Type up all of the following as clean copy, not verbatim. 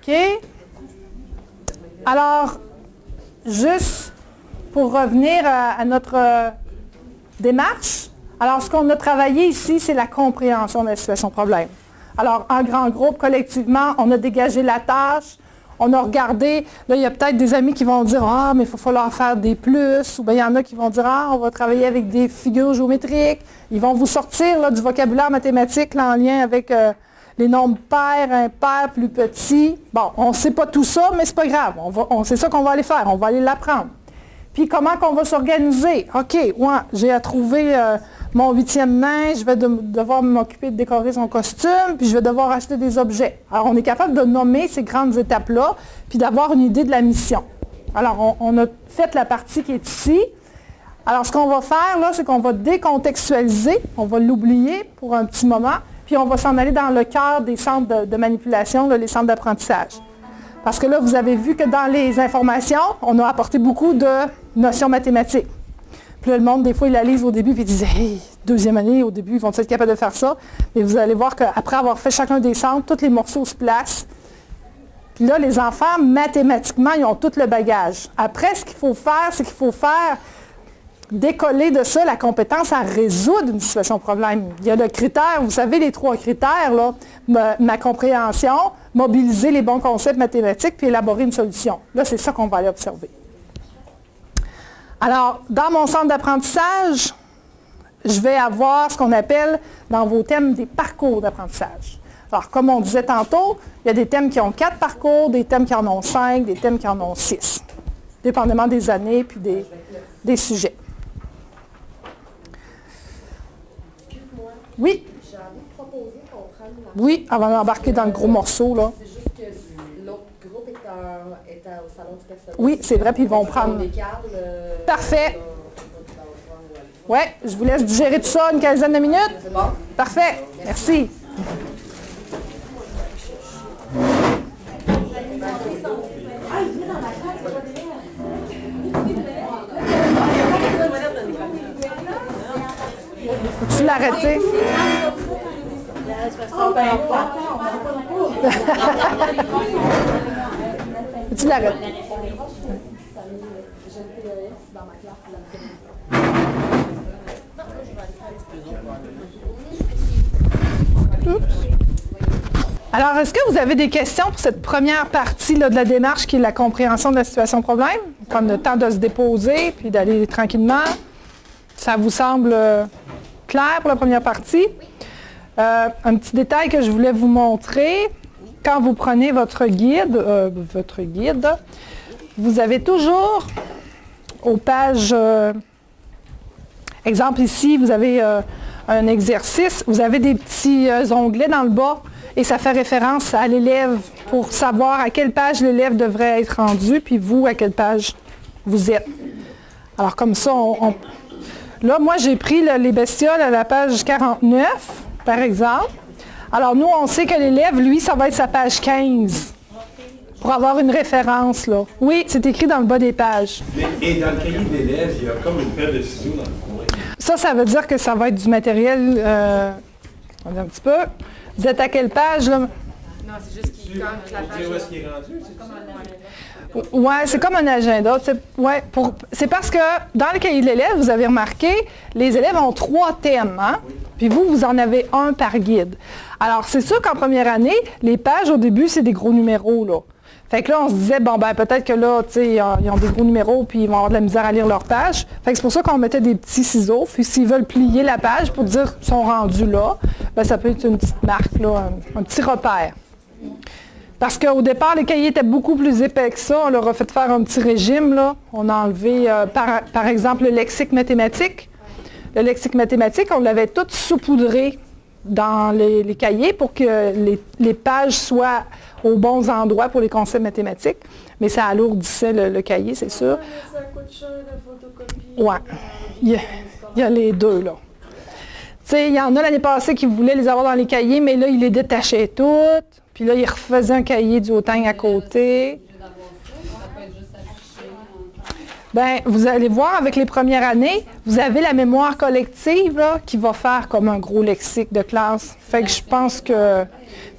OK? Alors, juste pour revenir à notre démarche, alors ce qu'on a travaillé ici, c'est la compréhension de la situation problème. Alors, en grand groupe, collectivement, on a dégagé la tâche, on a regardé, là, il y a peut-être des amis qui vont dire « Ah, mais il va falloir faire des plus », ou bien il y en a qui vont dire « Ah, on va travailler avec des figures géométriques ». Ils vont vous sortir là, du vocabulaire mathématique là, en lien avec les nombres pairs, impairs, plus petits. Bon, on ne sait pas tout ça, mais ce n'est pas grave. C'est ça qu'on va aller faire, on va aller l'apprendre. Puis comment qu'on va s'organiser? OK, ouais, j'ai à trouver mon 8e nain, je vais devoir m'occuper de décorer son costume, puis je vais devoir acheter des objets. Alors, on est capable de nommer ces grandes étapes-là, puis d'avoir une idée de la mission. Alors, on a fait la partie qui est ici. Alors, ce qu'on va faire, là, c'est qu'on va décontextualiser, on va l'oublier pour un petit moment, puis on va s'en aller dans le cœur des centres de manipulation, là, les centres d'apprentissage. Parce que là, vous avez vu que dans les informations, on a apporté beaucoup de notions mathématiques. Puis là, le monde, des fois, il la lise au début, puis il disait « Hey, 2e année, au début, ils vont être capables de faire ça? » Mais vous allez voir qu'après avoir fait chacun des centres, tous les morceaux se placent. Puis là, les enfants, mathématiquement, ils ont tout le bagage. Après, ce qu'il faut faire, c'est qu'il faut faire décoller de ça la compétence à résoudre une situation problème. Il y a le critère, vous savez, les 3 critères, là, ma compréhension, mobiliser les bons concepts mathématiques, puis élaborer une solution. Là, c'est ça qu'on va aller observer. Alors, dans mon centre d'apprentissage, je vais avoir ce qu'on appelle, dans vos thèmes, des parcours d'apprentissage. Alors, comme on disait tantôt, il y a des thèmes qui ont 4 parcours, des thèmes qui en ont 5, des thèmes qui en ont 6, dépendamment des années puis des sujets. Excuse-moi. Oui. J'ai envie de proposer qu'on prenne la... Oui, avant d'embarquer dans le gros morceau, là. C'est juste que l'autre groupe est au salon du personnel. Oui, c'est vrai, puis ils vont prendre... On décale, Parfait. Oui, je vous laisse digérer tout ça une quinzaine de minutes. C'est bon? Parfait. Merci. Peux-tu l'arrêter? Peux-tu l'arrêter? Alors, est-ce que vous avez des questions pour cette première partie là, de la démarche qui est la compréhension de la situation problème? Prendre le temps de se déposer puis d'aller tranquillement. Ça vous semble clair pour la première partie? Un petit détail que je voulais vous montrer. Quand vous prenez votre guide, vous avez toujours aux pages... exemple ici, vous avez un exercice, vous avez des petits onglets dans le bas et ça fait référence à l'élève pour savoir à quelle page l'élève devrait être rendu, puis vous, à quelle page vous êtes. Alors comme ça, là, moi, j'ai pris les bestioles à la page 49, par exemple. Alors nous, on sait que l'élève, lui, ça va être sa page 15 pour avoir une référence, là. Oui, c'est écrit dans le bas des pages. Et dans le cahier de l'élève, il y a comme une paire de ciseaux dans le coin. Ça veut dire que ça va être du matériel... on va dire un petit peu. Vous êtes à quelle page, là? Non, c'est juste qu'il gagne la page. Où est-ce qu'il est rendu? Oui, c'est comme un agenda. C'est parce que dans le cahier de l'élève, vous avez remarqué, les élèves ont 3 thèmes, hein? Puis vous en avez un par guide. Alors, c'est sûr qu'en première année, les pages, au début, c'est des gros numéros, là. Fait que là, on se disait, bon, ben peut-être que là, tu sais, ils ont des gros numéros, puis ils vont avoir de la misère à lire leur page. Fait que c'est pour ça qu'on mettait des petits ciseaux. Puis s'ils veulent plier la page pour dire qu'ils sont rendus là, ben ça peut être une petite marque, là, un petit repère. Parce qu'au départ, les cahiers étaient beaucoup plus épais que ça. On leur a fait faire un petit régime, là. On a enlevé, par exemple, le lexique mathématique. Le lexique mathématique, on l'avait tout saupoudré dans les cahiers pour que les pages soient aux bons endroits pour les concepts mathématiques. Mais ça alourdissait le cahier, c'est sûr. Ça coûte cher de photocopier. Oui, il y a les deux, là. Tu sais, il y en a l'année passée qui voulaient les avoir dans les cahiers, mais là, ils les détachaient toutes. Puis là, ils refaisaient un cahier du hautagne à côté. Bien, vous allez voir avec les premières années, vous avez la mémoire collective là, qui va faire comme un gros lexique de classe. Fait que je pense que...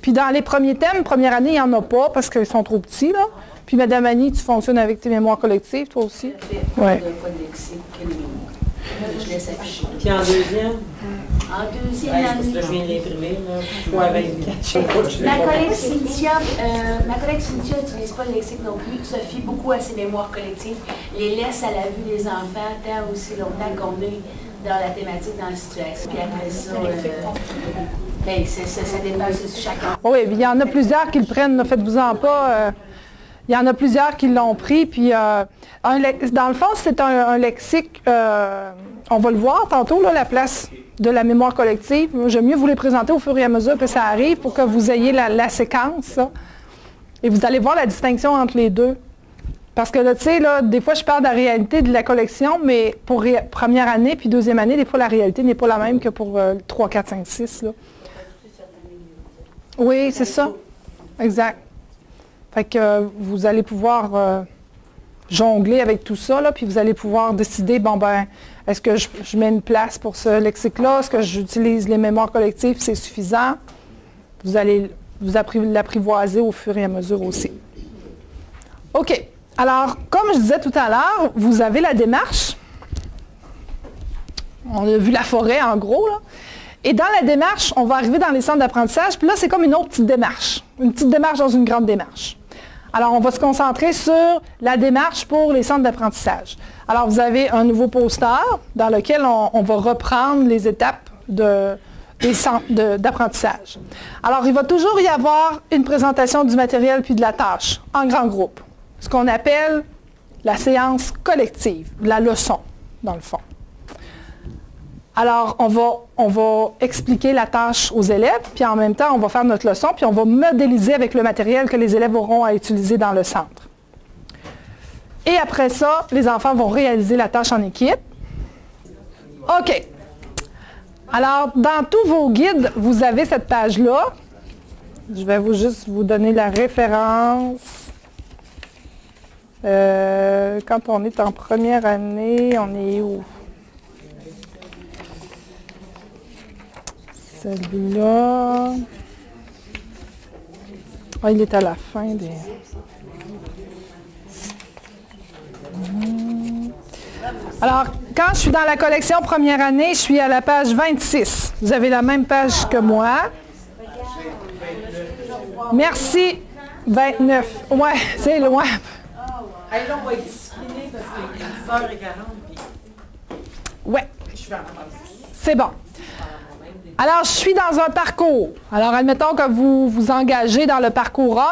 Puis dans les premiers thèmes, première année, il n'y en a pas parce qu'ils sont trop petits. Là. Puis Madame Annie, tu fonctionnes avec tes mémoires collectives, toi aussi? Oui. Je laisse afficher. Puis en deuxième? En deuxième année. Je viens d'imprimer, là. Fois 24. Ma collègue Cynthia n'utilise pas le lexique non plus, se fie beaucoup à ses mémoires collectives, les laisse à la vue des enfants tant aussi longtemps qu'on est dans la thématique, dans la situation. Puis après ça, ben, ça dépasse aussi chacun. Oui, il y en a plusieurs qui le prennent, ne faites-vous-en pas. Il y en a plusieurs qui l'ont pris. Puis, dans le fond, c'est un lexique, on va le voir tantôt, là, la place de la mémoire collective. J'aime mieux vous les présenter au fur et à mesure que ça arrive pour que vous ayez la séquence. Là. Et vous allez voir la distinction entre les deux. Parce que, tu sais, là, des fois, je parle de la réalité de la collection, mais pour première année puis deuxième année, des fois, la réalité n'est pas la même que pour 3, 4, 5, 6. Là. Oui, c'est ça. Exact. Fait que vous allez pouvoir jongler avec tout ça, là, puis vous allez pouvoir décider, bon ben, est-ce que je mets une place pour ce lexique-là? Est-ce que j'utilise les mémoires collectives? C'est suffisant? Vous allez l'apprivoiser au fur et à mesure aussi. OK. Alors, comme je disais tout à l'heure, vous avez la démarche. On a vu la forêt, en gros, là. Et dans la démarche, on va arriver dans les centres d'apprentissage, puis là, c'est comme une autre petite démarche. Une petite démarche dans une grande démarche. Alors, on va se concentrer sur la démarche pour les centres d'apprentissage. Alors, vous avez un nouveau poster dans lequel on va reprendre les étapes des centres d'apprentissage. Alors, il va toujours y avoir une présentation du matériel puis de la tâche en grand groupe. Ce qu'on appelle la séance collective, la leçon, dans le fond. Alors, on va expliquer la tâche aux élèves, puis en même temps, on va faire notre leçon, puis on va modéliser avec le matériel que les élèves auront à utiliser dans le centre. Et après ça, les enfants vont réaliser la tâche en équipe. OK. Alors, dans tous vos guides, vous avez cette page-là. Je vais juste vous donner la référence. Quand on est en première année, on est où? Celui-là. Ah, il est à la fin des... Alors, quand je suis dans la collection première année, je suis à la page 26. Vous avez la même page que moi. Merci. 29. Ouais, c'est loin. Allez, là, on va être discipliné parce qu'il est 10h40. Ouais. C'est bon. Alors, je suis dans un parcours. Alors, admettons que vous vous engagez dans le parcours 1.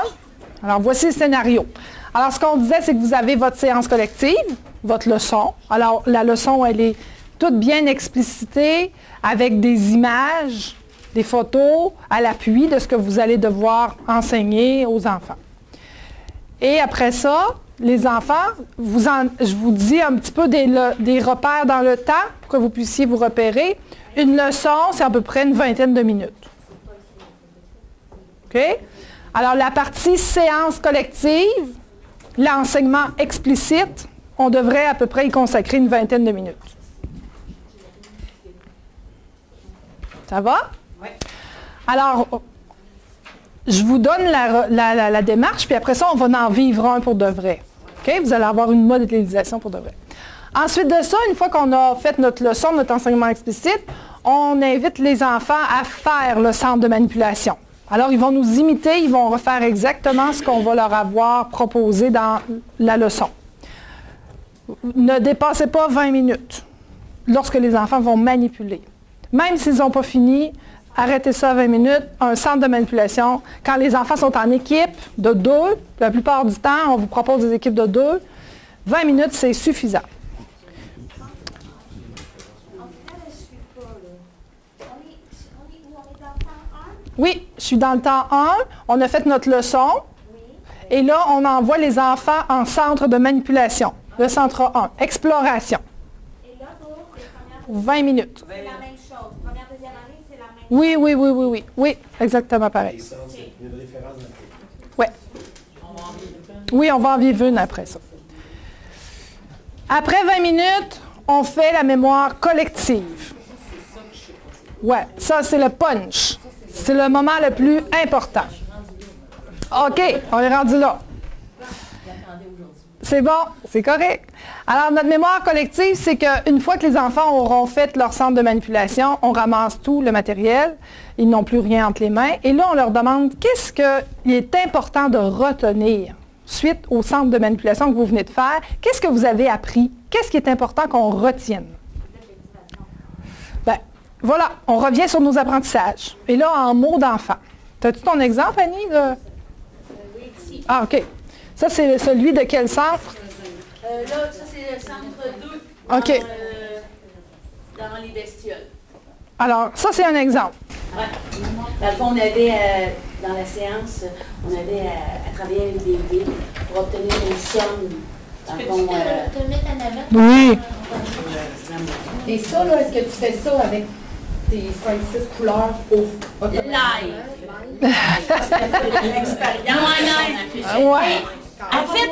Alors, voici le scénario. Alors, ce qu'on disait, c'est que vous avez votre séance collective, votre leçon. Alors, la leçon, elle est toute bien explicitée avec des images, des photos à l'appui de ce que vous allez devoir enseigner aux enfants. Et après ça, les enfants, je vous dis un petit peu des repères dans le temps pour que vous puissiez vous repérer. Une leçon, c'est à peu près une vingtaine de minutes. OK? Alors, la partie séance collective, l'enseignement explicite, on devrait à peu près y consacrer une vingtaine de minutes. Ça va? Oui. Alors, je vous donne la démarche, puis après ça, on va en vivre un pour de vrai. OK? Vous allez avoir une modélisation pour de vrai. Ensuite de ça, une fois qu'on a fait notre leçon, notre enseignement explicite, on invite les enfants à faire le centre de manipulation. Alors, ils vont nous imiter, ils vont refaire exactement ce qu'on va leur avoir proposé dans la leçon. Ne dépassez pas 20 minutes lorsque les enfants vont manipuler. Même s'ils n'ont pas fini, arrêtez ça à 20 minutes. Un centre de manipulation, quand les enfants sont en équipe de 2, la plupart du temps, on vous propose des équipes de 2, 20 minutes, c'est suffisant. Oui, je suis dans le temps 1. On a fait notre leçon. Et là, on envoie les enfants en centre de manipulation. Le centre 1, exploration. Et là, pour les premières 20 minutes. c'est la même chose. Première, deuxième année, c'est la même chose. Oui, oui, oui, oui, oui. Oui, exactement pareil. Il y a une référence dans le Oui. Oui, on va en vivre une après ça. Après 20 minutes, on fait la mémoire collective. Ouais, ça c'est le punch. C'est le moment le plus important. OK, on est rendu là. C'est bon, c'est correct. Alors, notre mémoire collective, c'est qu'une fois que les enfants auront fait leur centre de manipulation, on ramasse tout le matériel, ils n'ont plus rien entre les mains, et là, on leur demande qu'est-ce qu'il est important de retenir suite au centre de manipulation que vous venez de faire. Qu'est-ce que vous avez appris? Qu'est-ce qui est important qu'on retienne? Bien, voilà, on revient sur nos apprentissages. Et là, en mots d'enfant. As-tu ton exemple, Annie? Oui, ici. Ah, OK. Ça, c'est celui de quel centre? Là, ça, c'est le centre 2 OK. Dans les bestioles. Alors, ça, c'est un exemple. Ouais. Dans le fond, on avait, dans la séance, on avait à travailler avec des billes pour obtenir une somme. Dans le fond, te mettre en avant? Oui. Et ça, là, est-ce que tu fais ça avec tes 5-6 couleurs au live. L'expérience. Ouais. En fait,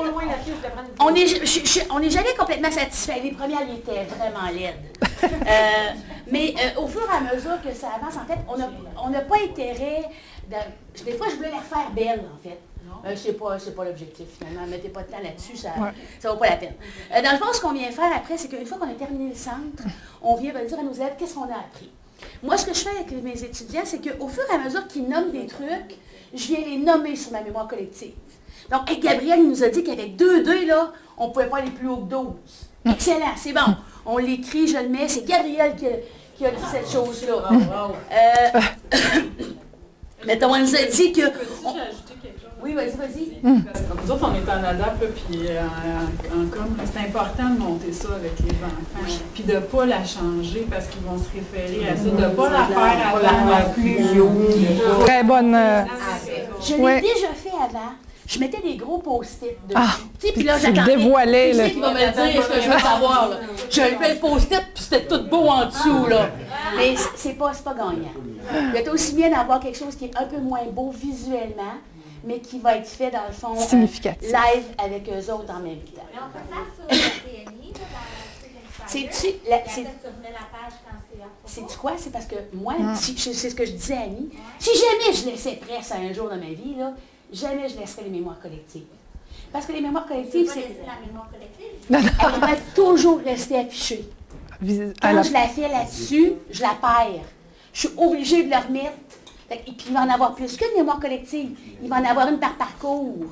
on n'est jamais complètement satisfait. Les premières, elles étaient vraiment laides. Mais au fur et à mesure que ça avance, en fait, on n'a pas intérêt... Des fois, je voulais les refaire belles, en fait. C'est pas l'objectif, finalement. Mettez pas de temps là-dessus, ça ne vaut pas la peine. Dans le fond, ce qu'on vient faire après, c'est qu'une fois qu'on a terminé le centre, on vient dire à nos élèves qu'est-ce qu'on a appris. Moi, ce que je fais avec mes étudiants, c'est qu'au fur et à mesure qu'ils nomment des trucs, je viens les nommer sur ma mémoire collective. Donc, Gabriel, il nous a dit qu'avec 2D, là, on ne pouvait pas aller plus haut que 12. Excellent, c'est bon. On l'écrit, je le mets. C'est Gabriel qui a dit cette chose-là. Mettons, on nous a dit que... Oui, vas-y. Nous autres, on est en ADAP, puis en com, c'est important de monter ça avec les enfants. Puis de ne pas la changer parce qu'ils vont se référer à ça, de ne pas la faire à la plus haut. Très bonne... Je l'ai déjà fait avant. Je mettais des gros post-it dessus. Puis là, tu dévoilais. Qui c'est qui va me dire ce que je veux savoir? Là? Je levais le post-it, puis c'était tout beau en dessous. Là. Mais c'est pas gagnant. Il est aussi bien d'avoir quelque chose qui est un peu moins beau visuellement, mais qui va être fait, dans le fond, significatif. Live avec eux autres en même temps. Mais on peut faire ça sur le TNI, C'est-tu la page quand c'est sais-tu quoi? C'est parce que moi, c'est ce que je disais à Annie, si jamais je laissais presse à un jour dans ma vie, là, jamais je laisserais les mémoires collectives. Parce que les mémoires collectives, c'est... la mémoire collective? Elle va toujours rester affichée. Quand je la fais là-dessus, je la perds. Je suis obligée de la remettre. Et puis il va en avoir plus qu'une mémoire collective. Il va en avoir une par parcours.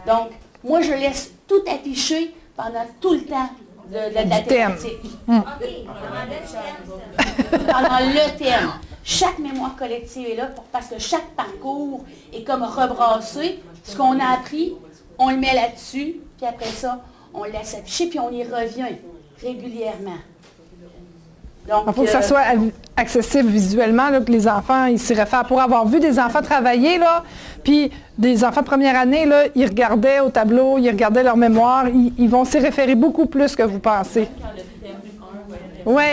Donc, moi, je laisse tout afficher pendant tout le temps de la thématique. OK, Pendant le thème. Chaque mémoire collective est là parce que chaque parcours est comme rebrassé. Ce qu'on a appris, on le met là-dessus, puis après ça, on le laisse afficher, puis on y revient régulièrement. Donc, il faut que ça soit accessible visuellement, là, que les enfants, ils s'y réfèrent. Pour avoir vu des enfants travailler, là, puis des enfants de première année, là, ils regardaient au tableau, ils regardaient leur mémoire, ils vont s'y référer beaucoup plus que vous pensez. Oui.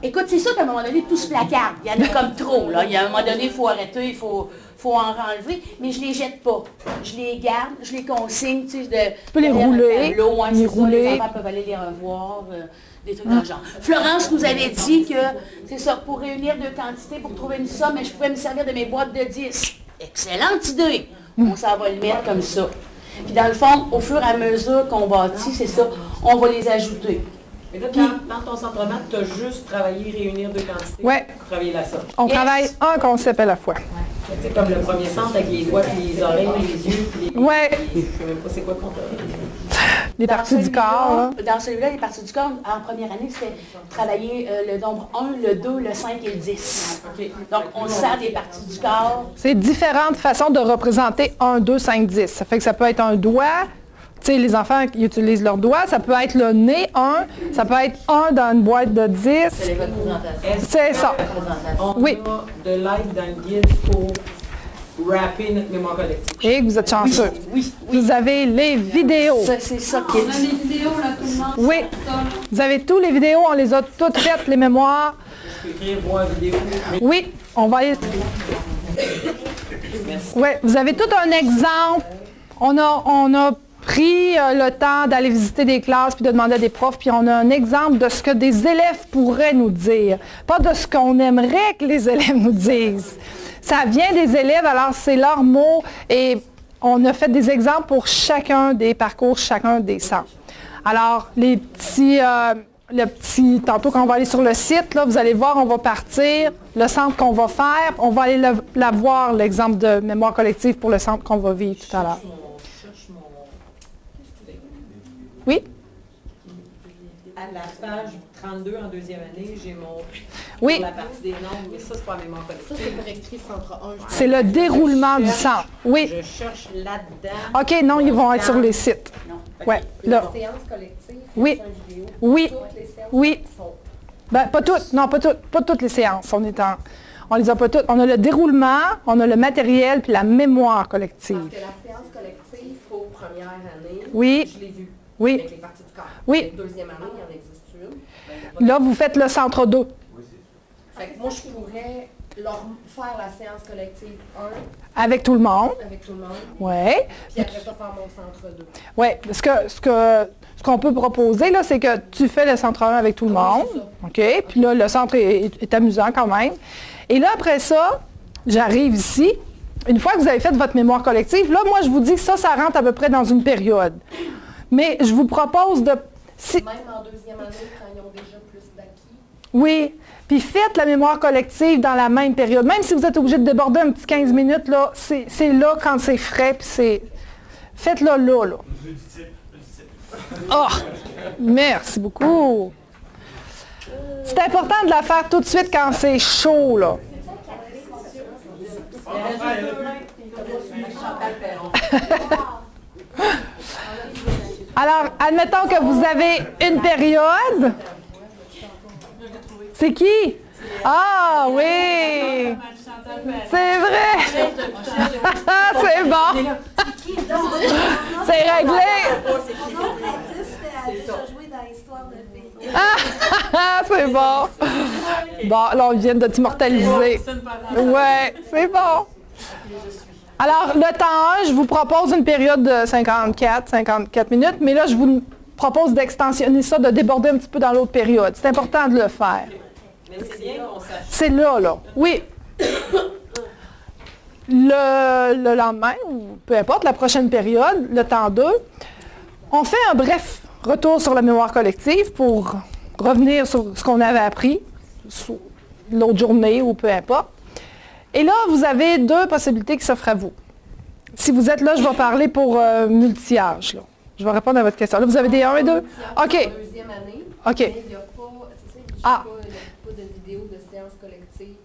Écoute, c'est sûr qu'à un moment donné, tout se placarde. Il y en a comme trop. Là. Il y a un moment donné, il faut arrêter, il faut en enlever. Mais je ne les jette pas. Je les garde, je les consigne. Tu peux les rouler. Les enfants peuvent aller les revoir. Des trucs dans le genre. Florence nous avait dit que, c'est ça, pour réunir deux quantités, pour trouver une somme, je pouvais me servir de mes boîtes de 10. Excellente idée! On s'en va le mettre comme ça. Puis dans le fond, au fur et à mesure qu'on bâtit, c'est ça, on va les ajouter. Mais là, dans ton centre maths, tu as juste travaillé, réunir deux quantités pour travailler la somme. On travaille un concept à la fois. C'est comme le premier centre avec les doigts, puis les oreilles, les yeux, puis les... Ouais. Je ne sais même pas c'est quoi qu'on Les parties du corps. Dans celui-là, les parties du corps, en première année, c'était travailler le nombre 1, le 2, le 5 et le 10. Okay. Donc, on sert des parties du corps. C'est différentes façons de représenter 1, 2, 5, 10. Ça fait que ça peut être un doigt. Tu sais, les enfants qui utilisent leurs doigts, ça peut être le nez 1, ça peut être 1 dans une boîte de 10. C'est les représentations. C'est ça. On a de l'aide dans le guide pour rapper notre mémoire collective. Et vous êtes chanceux. Oui. Vous avez les vidéos. C'est ça qui est... On a les vidéos, là, tout le monde. Oui. Vous avez tous les vidéos, on les a toutes faites, les mémoires. Je peux écrire voir vidéo. Oui, on va y... Oui, vous avez tout un exemple. On a pris le temps d'aller visiter des classes puis de demander à des profs, puis on a un exemple de ce que des élèves pourraient nous dire, pas de ce qu'on aimerait que les élèves nous disent. Ça vient des élèves, alors c'est leurs mots et on a fait des exemples pour chacun des parcours, chacun des centres. Alors, les petits, tantôt quand on va aller sur le site, là, vous allez voir, on va partir, le centre qu'on va faire, on va aller la voir, l'exemple de mémoire collective pour le centre qu'on va vivre tout à l'heure. Oui? À la page 32 en deuxième année, j'ai mon... Oui. Pour la partie des nombres, mais ça, c'est pas mémoire collective. Ça, c'est correctrice centre 1. C'est le déroulement du centre. Oui. Je cherche là-dedans. OK, non, ils vont être sur les sites. Non. Ouais, La là. séance collective, Oui. c'est une vidéo. Oui. Toutes les séances Oui. sont... Ben, pas toutes. Non, pas toutes les séances. On les a pas toutes. On a le déroulement, on a le matériel, puis la mémoire collective. Parce que la séance collective pour première année, Oui. je l'ai vue. Oui. Avec les parties du corps. Oui. Avec deuxième année, il y en existe une. Là, vous faites le centre 2. Fait que moi, je pourrais leur faire la séance collective 1 Avec tout le monde. avec tout le monde, Oui. puis après ça, faire mon centre 2. Oui. Ce qu'on peut proposer, là, c'est que tu fais le centre 1 avec tout le monde. OK? Puis là, le centre est amusant quand même. Et là, après ça, j'arrive ici. Une fois que vous avez fait votre mémoire collective, là, moi, je vous dis que ça rentre à peu près dans une période. Mais je vous propose de... Même en deuxième année, quand ils ont déjà plus d'acquis. Oui. Puis faites la mémoire collective dans la même période. Même si vous êtes obligé de déborder un petit 15 minutes, là, c'est là quand c'est frais, puis c'est... Faites-le là. Oh! Merci beaucoup. C'est important de la faire tout de suite quand c'est chaud, là. Alors, admettons que vous avez une période. C'est qui? Ah oui! C'est vrai! C'est bon! C'est réglé! Ah, c'est bon! Bon, là, on vient de t'immortaliser. Ouais, c'est bon! Alors, le temps 1, je vous propose une période de 54 minutes, mais là, je vous propose d'extensionner ça, de déborder un petit peu dans l'autre période. C'est important de le faire. Mais c'est bien qu'on sache. C'est là. Oui. Le lendemain, ou peu importe, la prochaine période, le temps 2, on fait un bref retour sur la mémoire collective pour revenir sur ce qu'on avait appris l'autre journée ou peu importe. Et là, vous avez 2 possibilités qui s'offrent à vous. Si vous êtes là, je vais parler pour multi-âge. Là. Je vais répondre à votre question. Là, vous avez des 1 et 2? OK. Deuxième année, OK. mais il n'y a pas, pas de vidéo de séance collective.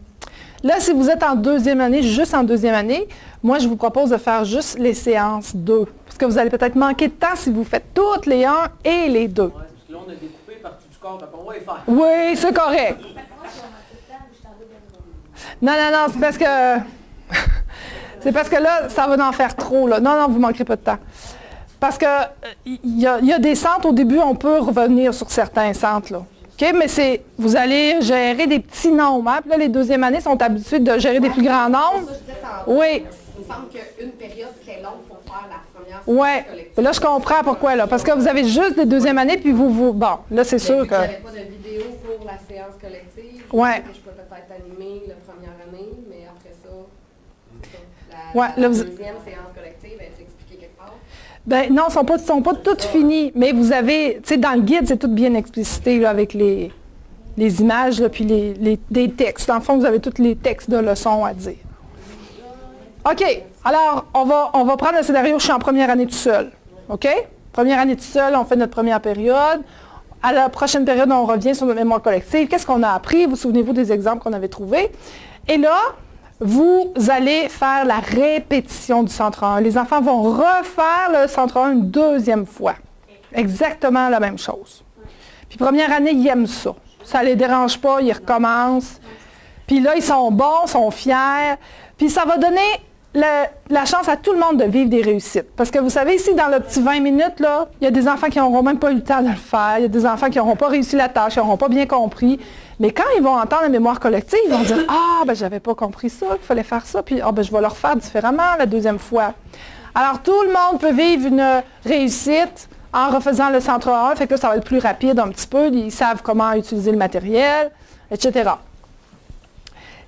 Là, si vous êtes en deuxième année, juste en deuxième année, moi, je vous propose de faire juste les séances 2. Parce que vous allez peut-être manquer de temps si vous faites toutes les 1 et les 2. Ouais, parce que là, on a découpé partie du corps, donc on va les faire. Oui, c'est correct. Non, c'est parce que... c'est parce que là, ça va en faire trop. Là. Non, vous ne manquerez pas de temps. Parce que il y a des centres, au début, on peut revenir sur certains centres. Là. OK? Mais vous allez gérer des petits nombres. Hein? Puis là, les deuxièmes années sont habitués de gérer des plus grands nombres. Oui. Il me semble qu'une période serait longue pour faire la première Oui. collective. Là, je comprends pourquoi. Là. Parce que vous avez juste des deuxièmes années, puis vous... Bon, là, c'est sûr que... Il n'y avait pas de vidéo pour la séance collective. Ouais. Je peux peut-être animer la première année, mais après ça, Ouais, là, la vous- deuxième séance collective, elle s'expliquait quelque part. Ben non, ils ne sont pas toutes finies, mais vous avez, tu sais, dans le guide, c'est tout bien explicité là, avec les images, là, puis des textes. Dans le fond, vous avez tous les textes de leçons à dire. OK, alors, on va prendre le scénario, je suis en première année tout seul. OK? Première année tout seul, on fait notre première période. À la prochaine période, on revient sur notre mémoire collective. Qu'est-ce qu'on a appris? Vous souvenez-vous des exemples qu'on avait trouvés? Et là, vous allez faire la répétition du centre 1. Les enfants vont refaire le centre 1 une deuxième fois. Exactement la même chose. Puis première année, ils aiment ça. Ça ne les dérange pas, ils recommencent. Puis là, ils sont bons, sont fiers. Puis ça va donner la chance à tout le monde de vivre des réussites. Parce que vous savez, ici, dans le petit 20 minutes, là, il y a des enfants qui n'auront même pas eu le temps de le faire. Il y a des enfants qui n'auront pas réussi la tâche, qui n'auront pas bien compris. Mais quand ils vont entendre la mémoire collective, ils vont dire « Ah, ben j'avais pas compris ça, il fallait faire ça, puis ben, je vais le refaire différemment la deuxième fois. » Alors, tout le monde peut vivre une réussite en refaisant le centre 1. Fait que là, ça va être plus rapide un petit peu. Ils savent comment utiliser le matériel, etc.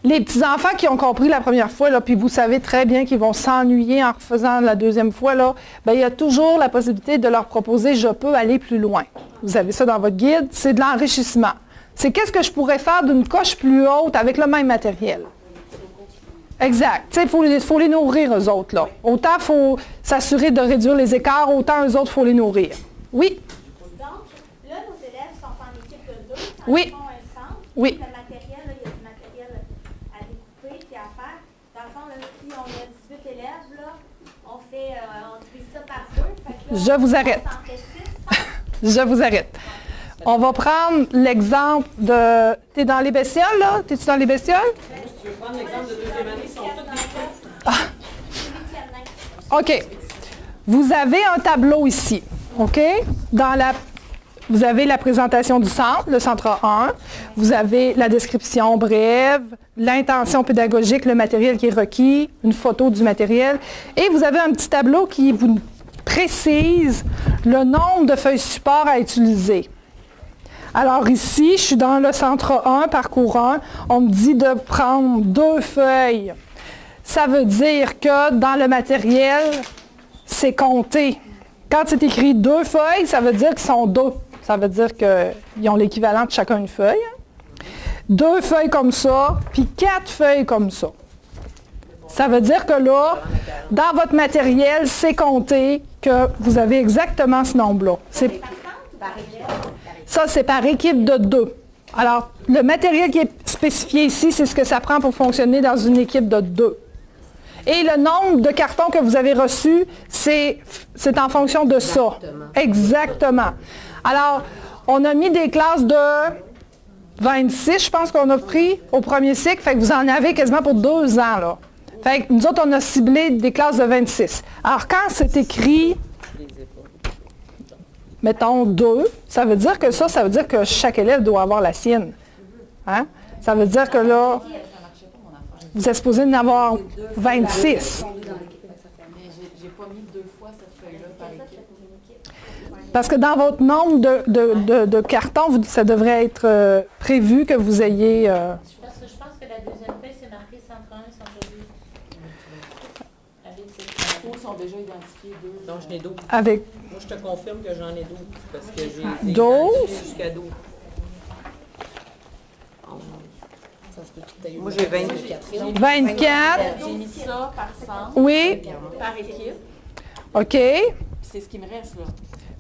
Les petits-enfants qui ont compris la première fois, là, puis vous savez très bien qu'ils vont s'ennuyer en refaisant la deuxième fois, là, bien, il y a toujours la possibilité de leur proposer « je peux aller plus loin ». Vous avez ça dans votre guide, c'est de l'enrichissement. C'est qu'est-ce que je pourrais faire d'une coche plus haute avec le même matériel. Exact. Il faut les nourrir, eux autres. Là. Autant il faut s'assurer de réduire les écarts, autant eux autres, il faut les nourrir. Oui? Donc, là, nos élèves sont en équipe de 2, ça Oui. font un centre. Oui. Le matériel, là, il y a du matériel à découper et à faire. Dans le fond, là, si on a 18 élèves, là, on divise ça par 2. Fait que là, Je vous arrête. on s'en fait 6. Je vous arrête. On va prendre l'exemple de... T'es dans les bestioles, là? T'es-tu dans les bestioles? Tu veux prendre l'exemple de deuxième année, ils sont tous OK. Vous avez un tableau ici. OK? Vous avez la présentation du centre, le centre 1. Vous avez la description brève, l'intention pédagogique, le matériel qui est requis, une photo du matériel. Et vous avez un petit tableau qui vous précise le nombre de feuilles support à utiliser. Alors ici, je suis dans le centre 1, parcours 1. On me dit de prendre 2 feuilles. Ça veut dire que dans le matériel, c'est compté. Quand c'est écrit 2 feuilles, ça veut dire qu'ils sont 2. Ça veut dire qu'ils ont l'équivalent de chacun une feuille. 2 feuilles comme ça, puis 4 feuilles comme ça. Ça veut dire que là, dans votre matériel, c'est compté que vous avez exactement ce nombre-là. Ça, c'est par équipe de 2. Alors, le matériel qui est spécifié ici, c'est ce que ça prend pour fonctionner dans une équipe de 2. Et le nombre de cartons que vous avez reçus, c'est en fonction de ça. Exactement. Alors, on a mis des classes de 26, je pense qu'on a pris au premier cycle. Fait que vous en avez quasiment pour 2 ans, là. Fait que nous autres, on a ciblé des classes de 26. Alors, quand c'est écrit, mettons 2, ça veut dire que ça veut dire que chaque élève doit avoir la sienne. Hein? Ça veut dire que là, vous êtes supposé en avoir 26. J'ai pas mis 2 fois cette feuille-là par équipe. Parce que dans votre nombre de cartons, ça devrait être prévu que vous ayez... Parce que je pense que la deuxième feuille, c'est marqué centre 1 et centre 2. Avec ces Ils sont déjà identifiés 2. Donc, j'en ai 12. Avec Moi, je te confirme que j'en ai 12 parce que j'ai 12? jusqu'à 12. Moi, j'ai 24. 24. J'ai mis ça par centre, Oui. par équipe. OK. Puis c'est ce qui me reste, là.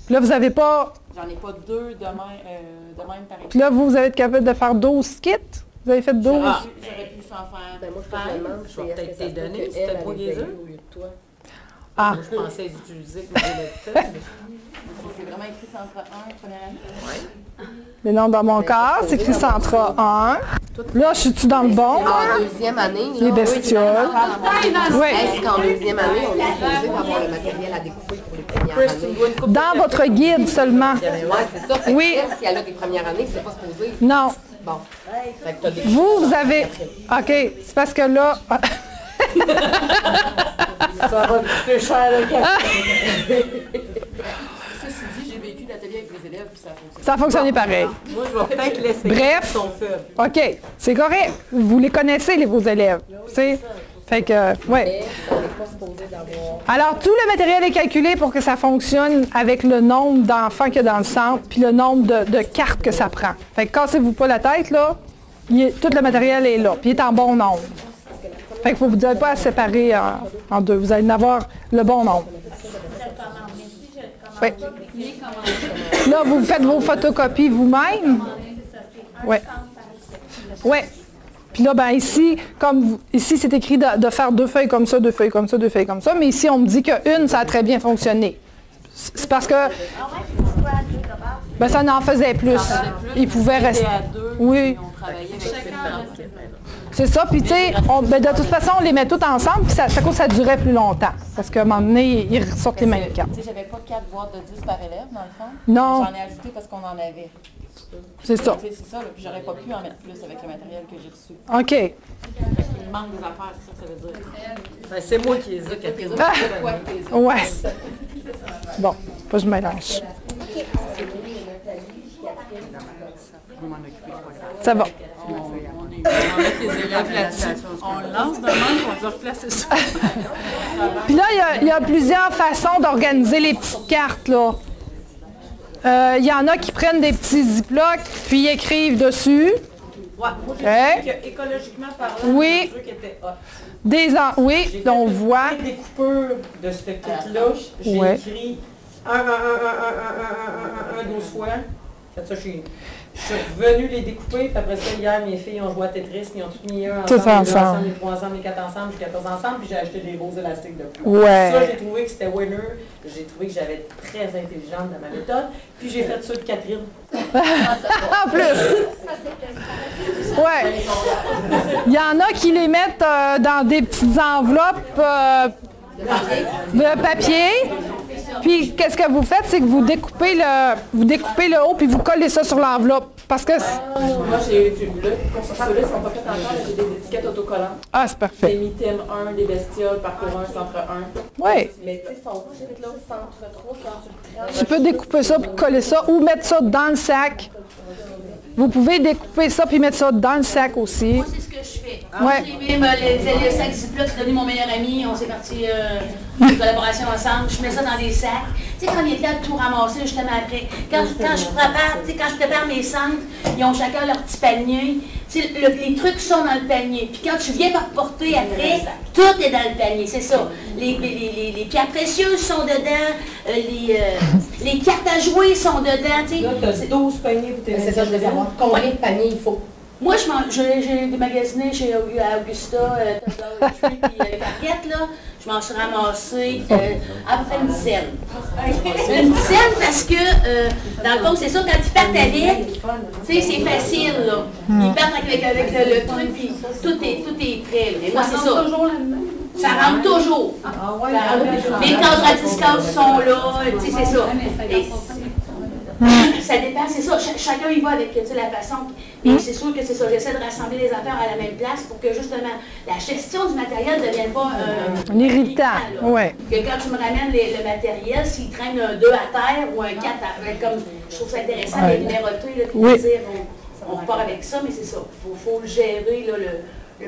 Puis là, vous n'avez pas... J'en ai pas 2 de même par équipe. Puis là, vous allez être capable de faire 12 kits? Vous avez fait 12? J'aurais pu s'en faire. Ben, moi, ce que je me demande, Je vais c'est peut-être est-ce que ça te se peut donner, que si t'as elle pas avait les essayé œufs. au lieu de toi? Ah. Moi, je pensais les utiliser pour les faire. C'est vraiment écrit centre 1, première année. Mais non, dans mon cas, c'est écrit centre 1. Là, je suis-tu dans le bon? En deuxième année, Les là, bestioles. Oui. est-ce qu'en deuxième année, on est supposé avoir le matériel à découper pour les premières années? Dans votre guide seulement. Oui, c'est ça. Fait que Oui. elle, si elle a des premières années, c'est pas supposé. Non. Bon. Fait que t'as des... Vous avez... OK. C'est parce que là... Ça va coûter cher le café. Ceci dit, j'ai vécu l'atelier avec les élèves, puis ça fonctionne. Ça a fonctionné pareil. Moi, je vais peut-être laisser. Bref. Ils sont faibles. OK. C'est correct. Vous les connaissez, vos élèves. C'est... Fait que, ouais. On n'est pas supposé d'avoir... Alors, tout le matériel est calculé pour que ça fonctionne avec le nombre d'enfants qu'il y a dans le centre, puis le nombre de cartes que ça prend. Fait que cassez-vous pas la tête, là. Tout le matériel est là, puis il est en bon nombre. Fait que vous n'avez pas à séparer en 2. Vous allez en avoir le bon nombre. Oui. Là, vous faites vos photocopies vous-même. Oui. Oui. Puis là, ben ici, ici, c'est écrit de faire 2 feuilles comme ça, 2 feuilles comme ça, 2 feuilles comme ça. Mais ici, on me dit qu'une, ça a très bien fonctionné. C'est parce que ben, ça en faisait plus. Ils pouvaient rester. À 2, Oui. on travaillait avec C'est ça. Puis, tu sais, de toute façon, on les met toutes ensemble, puis ça durait plus longtemps. Parce qu'à un moment donné, ils ressortent les mêmes cartes. Tu sais, j'avais pas 4 boîtes de 10 par élève, dans le fond. Non. J'en ai ajouté parce qu'on en avait. C'est ça. Tu sais, c'est ça, là, puis j'aurais pas pu en mettre plus avec le matériel que j'ai reçu. OK. Il me manque des affaires, c'est ça que ça veut dire. C'est moi qui les ai, Catherine. Ouais. Bon, pas je mélange. Ça va. On met les élèves là-dessus. On lance de même, on va replacer ça. Puis là, il y a plusieurs façons d'organiser les petites cartes, là. Il y en a qui prennent des petits ziplocs, puis ils écrivent dessus. Ouais, moi, j'ai trouvé qu'écologiquement parlant, oui. le truc était hot. Oui, on voit. J'ai fait des coupures de ce kit-là. J'ai écrit 12 fois. Fait ça, je suis revenue les découper, puis après ça, hier, mes filles ont joué à Tetris, ils ont tout mis un ensemble, les deux ensemble, les trois ensemble, les quatre ensemble, les 14 ensemble, puis j'ai acheté des beaux élastiques de plus. Ouais. Ça, j'ai trouvé que c'était winner. J'ai trouvé que j'avais été très intelligente dans ma méthode, puis j'ai fait ça de Catherine. En plus! Ouais. Il y en a qui les mettent dans des petites enveloppes de papier. Puis, qu'est-ce que vous faites? C'est que vous découpez le haut puis vous collez ça sur l'enveloppe. Parce que... Moi, j'ai vu là, pour ceux-là, ils ne sont pas faits encore, j'ai des étiquettes autocollantes. Ah, c'est parfait. Des thème 1, des bestioles, parcours 1, centre 1. Oui. Mais tu sais, son titre, là, centre 3, quand tu le prends... Tu peux découper ça puis coller ça ou mettre ça dans le sac. Vous pouvez découper ça puis mettre ça dans le sac aussi. Moi, c'est ce que je fais. Ouais. J'ai mis les sacs Ziploc, c'est devenu mon meilleur ami. On s'est parti en collaboration ensemble. Je mets ça dans des sacs. Tu sais, quand il est temps de tout ramasser, justement après. Quand je prépare mes centres, ils ont chacun leur petit panier. Tu sais, les trucs sont dans le panier. Puis quand tu viens par porter après, tout est dans le panier, c'est ça. Les pierres précieuses sont dedans, les cartes à jouer sont dedans. Tu sais. Là, tu as 12 paniers pour tes C'est ça, je veux savoir. Combien de paniers il faut? Moi, j'ai démagasiné chez Augusta, puis Carquette, là. Je m'en suis ramassé à peu près une dizaine. Une dizaine parce que, dans le fond, c'est ça, quand ils partent avec, tu sais, c'est facile, là. Ils partent avec le truc, puis tout est prêt. Mais moi, c'est ça. Ça rentre toujours. Les cadres à discount sont là, tu sais, c'est ça. Ça dépend, c'est ça. Chacun y va avec la façon. Et c'est sûr que c'est ça. J'essaie de rassembler les affaires à la même place pour que justement la gestion du matériel ne devienne pas un irritant. Ouais. Que quand tu me ramènes le matériel, s'il traîne un 2 à terre ou un 4 à terre, comme je trouve ça intéressant, les numérotés, là, puis dire on repart avec ça, mais c'est ça. Il faut le gérer là, le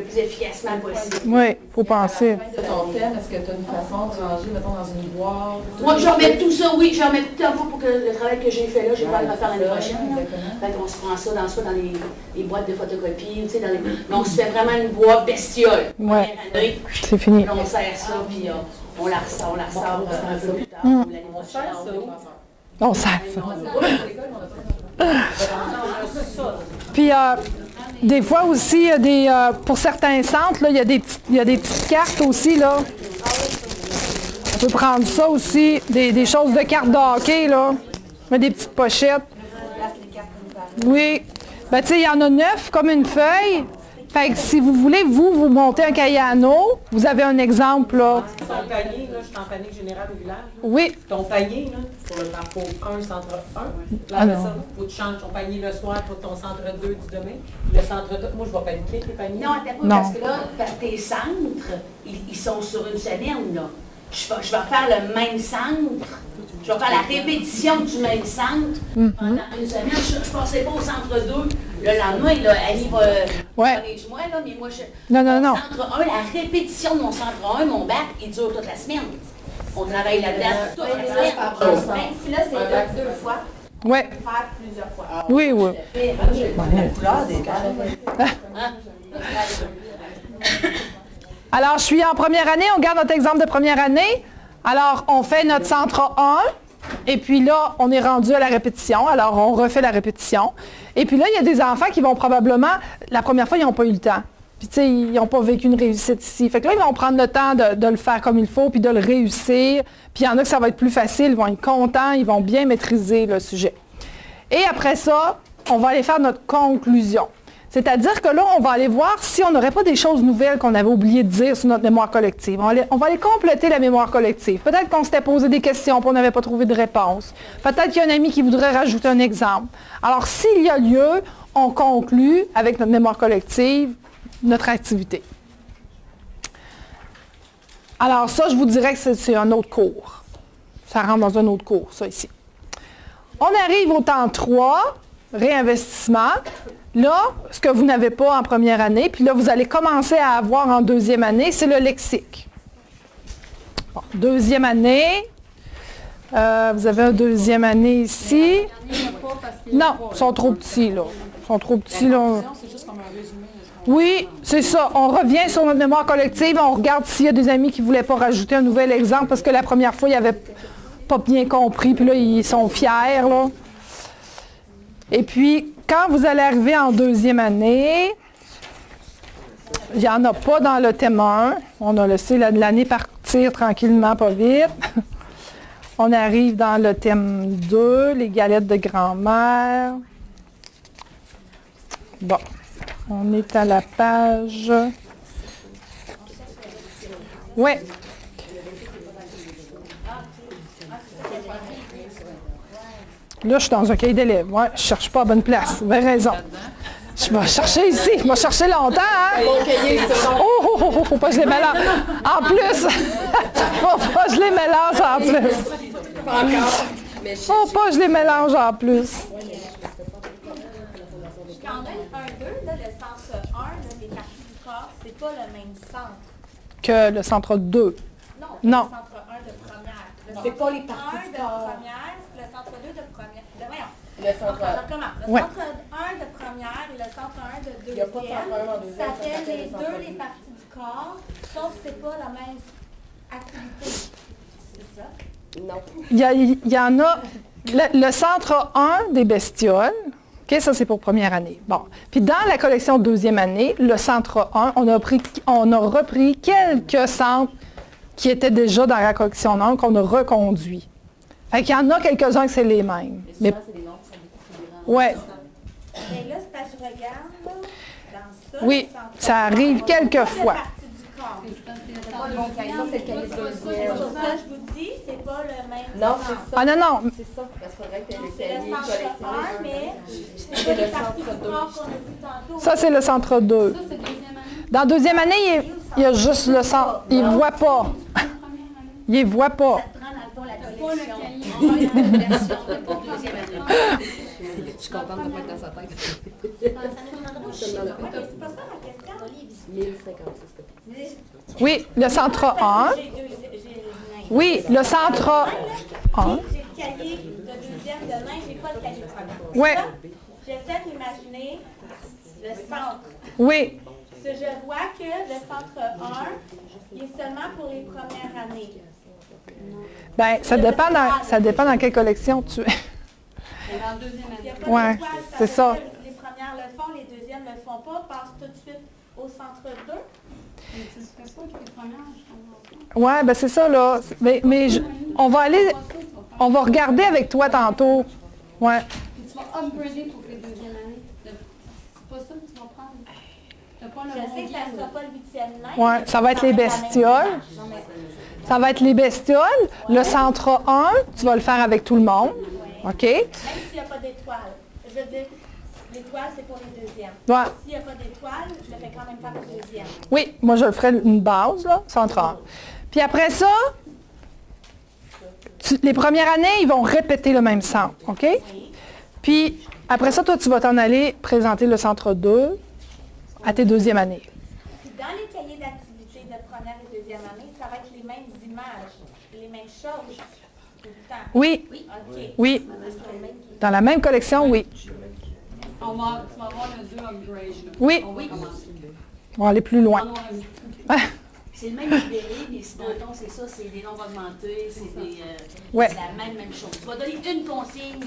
plus efficacement possible. Oui, il faut penser. De ton thème, est-ce que tu as une façon de ranger, mettons, dans une boîte? Moi, je remets tout ça, oui. Je remets tout le temps pour que le travail que j'ai fait là, j'ai pas à le refaire l'année prochaine. Fait qu'on se prend ça dans les boîtes de photocopie, tu sais, mais on se fait vraiment une boîte bestiole. Ouais. C'est fini. On serre ça, puis on la ressort un peu plus tard. L'année prochaine. On sert ça. Puis, des fois aussi, pour certains centres, là, il y a des petites cartes aussi, là. On peut prendre ça aussi, des choses de cartes de hockey, là. Des petites pochettes. Oui. Ben, tu sais, il y en a 9 comme une feuille. Fait que si vous voulez, vous montez un cahier à anneaux, vous avez un exemple, là. Ton panier, là, je suis en panier général au village. Oui. Ton panier, là, pour le parcours 1, centre 1. Là, après ça, il faut que tu changes ton panier le soir pour ton centre 2 du demain. Le centre 2, moi, je vais paniquer tes paniers. Non, attends pas, parce que là, tes centres, ils sont sur une semaine, là. Je vais faire le même centre. Je vais faire la répétition du même centre pendant une semaine. Je ne passais pas au centre 2. Le lendemain, là, Annie va corrige-moi, là, mais moi, Non. Centre 1, la répétition de mon centre 1, mon bac, il dure toute la semaine. On travaille là-dedans toute la semaine. Même si là, c'est 2 fois. Oui. On peut faire plusieurs fois. Oui. Alors, je suis en première année. On garde notre exemple de première année. Alors, on fait notre centre 1. Et puis là, on est rendu à la répétition. Alors, on refait la répétition. Et puis là, il y a des enfants qui vont probablement, la première fois, ils n'ont pas eu le temps. Puis, tu sais, ils n'ont pas vécu une réussite ici. Fait que là, ils vont prendre le temps de le faire comme il faut, puis de le réussir. Puis, il y en a que ça va être plus facile. Ils vont être contents. Ils vont bien maîtriser le sujet. Et après ça, on va aller faire notre conclusion. C'est-à-dire que là, on va aller voir si on n'aurait pas des choses nouvelles qu'on avait oublié de dire sur notre mémoire collective. On va aller compléter la mémoire collective. Peut-être qu'on s'était posé des questions et on n'avait pas trouvé de réponse. Peut-être qu'il y a un ami qui voudrait rajouter un exemple. Alors, s'il y a lieu, on conclut avec notre mémoire collective notre activité. Alors ça, je vous dirais que c'est un autre cours. Ça rentre dans un autre cours, ça ici. On arrive au temps 3, réinvestissement. Là, ce que vous n'avez pas en première année, puis là, vous allez commencer à avoir en deuxième année, c'est le lexique. Bon, deuxième année. Vous avez un deuxième année ici. Non, ils sont trop petits, là. Ils sont trop petits, là. Oui, c'est ça. On revient sur notre mémoire collective, on regarde s'il y a des amis qui ne voulaient pas rajouter un nouvel exemple, parce que la première fois, ils n'avaient pas bien compris, puis là, ils sont fiers, là. Et puis, quand vous allez arriver en deuxième année, il n'y en a pas dans le thème 1. On a laissé l'année partir tranquillement, pas vite. On arrive dans le thème 2, les galettes de grand-mère. Bon, on est à la page... Oui. Là, je suis dans un cahier d'élèves. Ouais, je ne cherche pas à bonne place. Vous avez raison. Je vais chercher ici. Je vais chercher longtemps, hein? Oh, faut pas que je les mélange. En plus, faut pas que je les mélange en plus. Faut pas que je les mélange en plus. Quand même, 1-2, le centre 1, les parties du corps, c'est pas le même centre. Que le centre 2. Non. Non. Le centre 1 de première. C'est pas les parties du corps. Le centre 1 de première, le centre 2 de première. Voyons. Le centre 1. Le Ouais. centre 1 de première et le centre 1 de deuxième. Il n'y a pas de centre 1 en deuxième. Ça fait s'appelle les le centre deux 2. les parties du corps, sauf que c'est pas la même activité. C'est ça? Non. Il y en a... Le centre 1 des bestioles, OK, ça c'est pour première année. Bon. Puis dans la collection deuxième année, le centre 1, on a repris quelques centres qui étaient déjà dans la collection 1 qu'on a reconduits. Fait qu'il y en a quelques-uns que c'est les mêmes. Mais ouais. Mais là, c'est parce que je regarde là, dans ça. Oui, le centre ça arrive un, quelques on a fois. pas de partie du corps. Ça, c'est le cahier de deuxième. Pour ça, je vous dis, c'est pas le même Non, centre. c'est ça. Ah non, non. C'est ça. Parce qu'il faudrait que tu aies le C'est le cahier centre collectionné. 1, mais c'est pas les parties du corps qu'on a vu tantôt. Ça, c'est le centre 2. Dans deuxième année, il y a juste le centre. Il ne voit pas. Il ne voit pas. Ça te prend dans le fond la collection. On va une version de pour deuxième année. Je suis contente de ne pas être dans sa tête. Ça nous demandera aussi. Ouais, mais c'est pas ça ma question. 1056. Oui, le centre 1. Oui, le centre 1. J'ai le cahier de deuxième de main, j'ai pas le cahier de première. Oui. J'essaie d'imaginer le centre. Oui. Parce que je vois que le centre 1, il est seulement pour les premières années. Bien, ça dépend dans quelle collection tu es. Dans le deuxième Il n'y a année. pas Ouais, d'étoile, c'est veut ça. dire Les premières le font, les deuxièmes ne le font pas. Passe tout de suite au centre 2. Mais tu ne fais pas que les premières, je comprends pas. Oui, bien c'est ça, là. Mais on va aller... On va regarder avec toi tantôt. Ouais. Puis tu vas upgrader pour les deuxièmes années. C'est pas ça que tu vas prendre. T'as pas le Je sais que ça ne sera pas le 8e nain. Ouais, ça va être les bestioles. Ça va être les bestioles. Le centre 1, tu vas le faire avec tout le monde. OK? Même s'il n'y a pas d'étoile. Je veux dire, l'étoile, c'est pour les deuxièmes. Ouais. S'il n'y a pas d'étoile, je le fais quand même faire pour le deuxième. Oui, moi, je le ferai une base, là, centre 1. Puis après ça, les premières années, ils vont répéter le même centre. OK? Puis après ça, toi, tu vas t'en aller présenter le centre 2 à tes deuxièmes années. Puis dans les cahiers d'activité de première et deuxième année, ça va être les mêmes images, les mêmes choses tout le temps. Oui. OK. Oui. Dans la même collection, oui. Tu vas avoir le 2 upgrade. Là. Oui. On va commencer. On va aller plus loin. C'est le même libéré, mais si dans le fond, c'est ça, c'est des nombres augmentés, c'est Ouais. la même chose. Tu vas donner une consigne,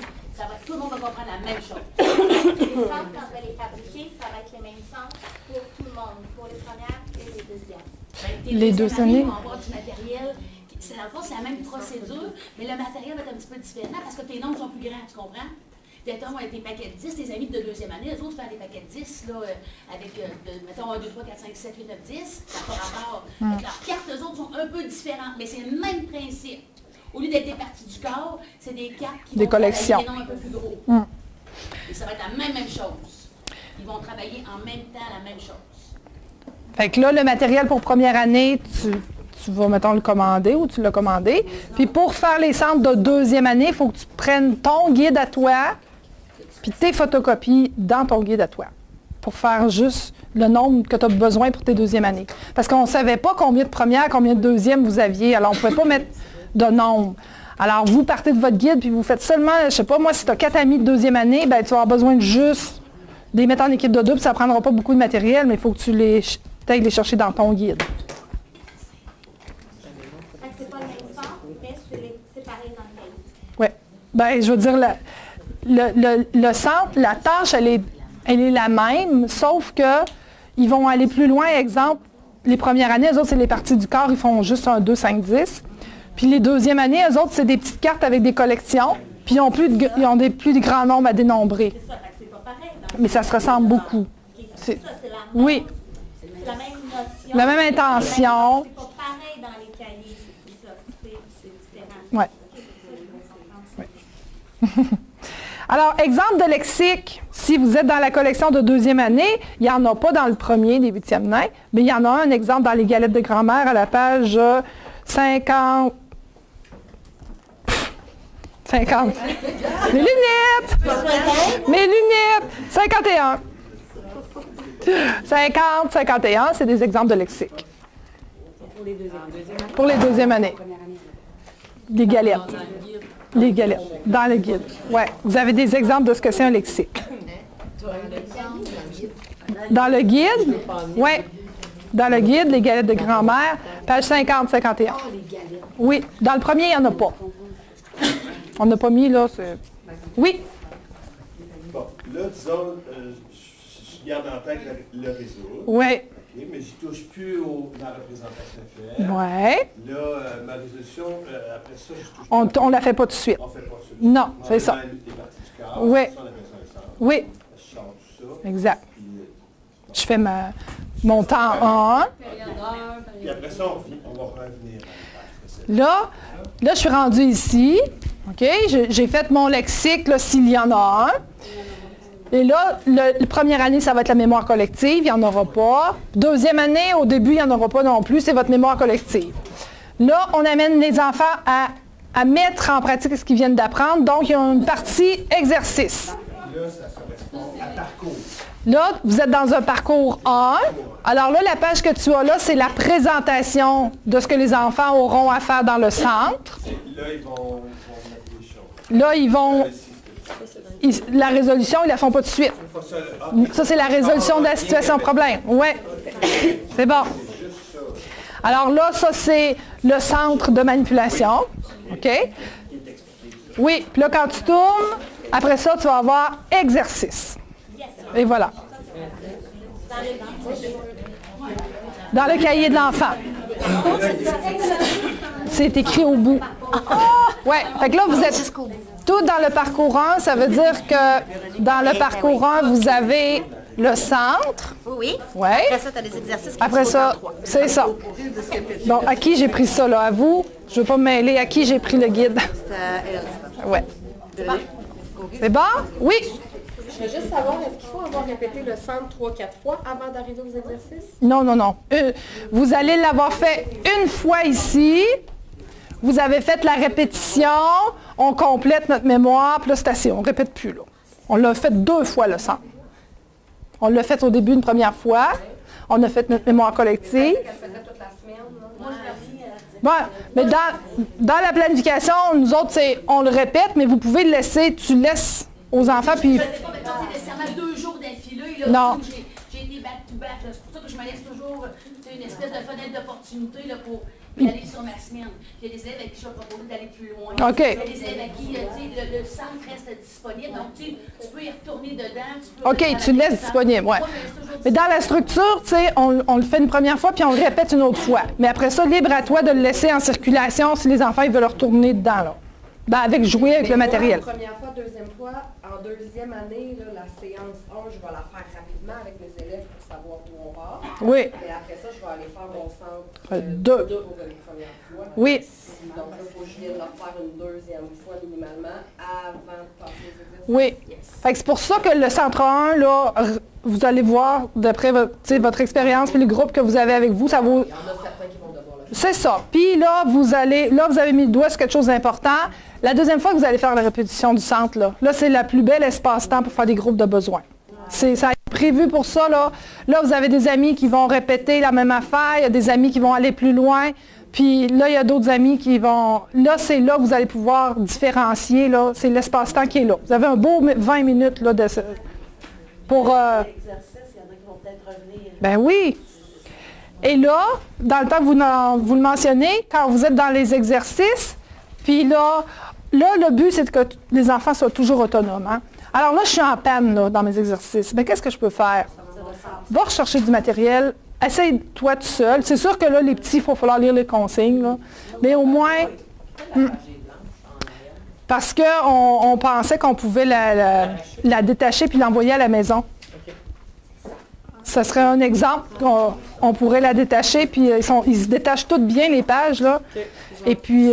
tout le monde va comprendre la même chose. Les centres, quand on va les fabriquer, ça va être les mêmes centres pour tout le monde, pour les premières et les deuxièmes. Les deux années. On va avoir du matériel. Dans le fond, c'est la même procédure, mais le matériel va être un petit peu différent parce que tes nombres sont plus grands, tu comprends? Mettons, tes paquets de 10, tes amis de deuxième année, les autres font des paquets de 10, là, avec, mettons, 1, 2, 3, 4, 5, 6, 7, 8, 9, 10, ça n'a pas rapport. Leurs cartes, eux autres, sont un peu différentes, mais c'est le même principe. Au lieu d'être des parties du corps, c'est des cartes qui Des vont collections. travailler des nombres un peu plus gros. Et ça va être la même chose. Ils vont travailler en même temps la même chose. Fait que là, le matériel pour première année, tu tu vas, mettons, le commander ou tu l'as commandé. Puis pour faire les centres de deuxième année, il faut que tu prennes ton guide à toi, puis tes photocopies dans ton guide à toi, pour faire juste le nombre que tu as besoin pour tes deuxièmes années. Parce qu'on ne savait pas combien de première, combien de deuxième vous aviez, alors on ne pouvait pas mettre de nombre. Alors, vous partez de votre guide, puis vous faites seulement, je ne sais pas, moi, si tu as 4 amis de deuxième année, ben, tu vas avoir besoin de juste les mettre en équipe de 2, puis ça ne prendra pas beaucoup de matériel, mais il faut que tu ailles les chercher dans ton guide. C'est pas le même centre, mais c'est pareil dans le pays. Oui. Ben, je veux dire, le centre, la tâche, elle est la même, sauf qu'ils vont aller plus loin. Exemple, les premières années, eux autres, c'est les parties du corps, ils font juste un 2, 5, 10. Puis les deuxièmes années, eux autres, c'est des petites cartes avec des collections, puis ils ont des plus grands nombres à dénombrer. C'est ça, fait que c'est pas pareil. Mais ça se ressemble beaucoup. Oui. C'est la même notion. La même intention. C'est pas pareil dans les cahiers, c'est ça. C'est différent. Oui. Alors, exemple de lexique, si vous êtes dans la collection de deuxième année, il n'y en a pas dans le premier des 8e nains, mais il y en a un exemple dans les galettes de grand-mère à la page 50. 50. Mes lunettes! Mes lunettes! 51. 50, 51, c'est des exemples de lexique. Pour les deuxièmes années. Des galettes. Les galettes. Dans le guide. Oui. Vous avez des exemples de ce que c'est un lexique. Dans le guide? Oui. Dans le guide, les galettes de grand-mère, page 50, 51. Oui. Dans le premier, il n'y en a pas. On n'a pas mis, là. Oui. Bon, là, disons, je garde en tête le réseau. Oui. Okay, mais je ne touche plus la représentation FR. Oui. Là, ma résolution, après ça, je touche on ne la fait pas tout de suite. On ne fait pas tout de suite. Non, c'est ça. Les parties du corps, Oui. ça, on appelle ça un centre. Oui. Je change tout ça. Exact. Je fais mon temps 1. Puis après ça, on va revenir. Là, je suis rendue ici. OK? J'ai fait mon lexique, là, s'il y en a un. Et là, la première année, ça va être la mémoire collective. Il n'y en aura pas. Deuxième année, au début, il n'y en aura pas non plus. C'est votre mémoire collective. Là, on amène les enfants à mettre en pratique ce qu'ils viennent d'apprendre. Donc, il y a une partie exercice. Là, ça correspond à parcours. Là, vous êtes dans un parcours 1. Alors là, la page que tu as là, c'est la présentation de ce que les enfants auront à faire dans le centre. Là, ils vont mettre les choses. Là, ils vont... La résolution, ils ne la font pas tout de suite. Ça, c'est la résolution de la situation problème. Oui. C'est bon. Alors là, ça, c'est le centre de manipulation. OK? Oui. Puis là, quand tu tournes, après ça, tu vas avoir exercice. Et voilà. Dans le cahier de l'enfant. C'est écrit au bout. Oui. Fait que là, vous êtes tout dans le parcours 1. Ça veut dire que dans le parcours 1, vous avez le centre. Oui. Ouais. Après ça, tu as des exercices. Après ça, c'est ça. Bon, à qui j'ai pris ça, là? À vous? Je ne veux pas me mêler. À qui j'ai pris le guide? Oui. C'est bon? Oui. Je veux juste savoir, est-ce qu'il faut avoir répété le centre 3-4 fois avant d'arriver aux exercices? Non, non, non. Vous allez l'avoir fait une fois ici. Vous avez fait la répétition. On complète notre mémoire. Puis là, c'est assez. On ne répète plus, là. On l'a fait 2 fois, le centre. On l'a fait au début une première fois. On a fait notre mémoire collective. Bon, mais dans la planification, nous autres, on le répète, mais vous pouvez le laisser, tu laisses aux enfants, puis... Je ne fais pas nécessairement 2 jours d'affilée, là, non. J'ai été back-to-back, c'est pour ça que je me laisse toujours une espèce de fenêtre d'opportunité là, pour aller sur ma semaine. Il y a des élèves avec qui je vais proposer d'aller plus loin. OK. Il y a des élèves avec qui le centre reste disponible, donc tu peux y retourner dedans. OK, tu le laisses disponible, oui. Mais dans la structure, tu sais, on le fait une première fois, puis on le répète une autre fois. Mais après ça, libre à toi de le laisser en circulation si les enfants ils veulent retourner dedans, là. Avec jouer avec le matériel. La première fois, deuxième fois, en deuxième année, là, la séance 1, je vais la faire rapidement avec mes élèves pour savoir d'où on part. Oui. Et après ça, je vais aller faire mon centre 2 pour une première fois. Oui. Donc là, il faut que je vienne leur faire une deuxième fois minimalement avant de passer aux exercices. Oui. Fait que c'est pour ça que le centre 1, là, vous allez voir, d'après votre expérience et le groupe que vous avez avec vous, ça vaut... Il y en a certains qui vont devoir le C'est ça. Puis là, vous avez mis le doigt sur quelque chose d'important. La deuxième fois que vous allez faire la répétition du centre, là c'est le plus bel espace-temps pour faire des groupes de besoins. Ça a été prévu pour ça. Là, vous avez des amis qui vont répéter la même affaire. Il y a des amis qui vont aller plus loin. Puis là, il y a d'autres amis qui vont... Là, c'est là que vous allez pouvoir différencier. Là, c'est l'espace-temps qui est là. Vous avez un beau 20 minutes là, pour... L'exercice, il y en a qui vont peut-être revenir. Ben oui. Et là, dans le temps que vous le mentionnez, quand vous êtes dans les exercices, puis là, le but, c'est que les enfants soient toujours autonomes. Hein? Alors là, je suis en panne là, dans mes exercices. Mais qu'est-ce que je peux faire? Va rechercher du matériel. Essaye toi tout seul. C'est sûr que là, les petits, il va falloir lire les consignes. Là. Mais au moins... parce qu'on pensait qu'on pouvait la détacher puis l'envoyer à la maison. Ça serait un exemple qu'on pourrait la détacher, puis ils se détachent toutes bien, les pages, là. Et puis...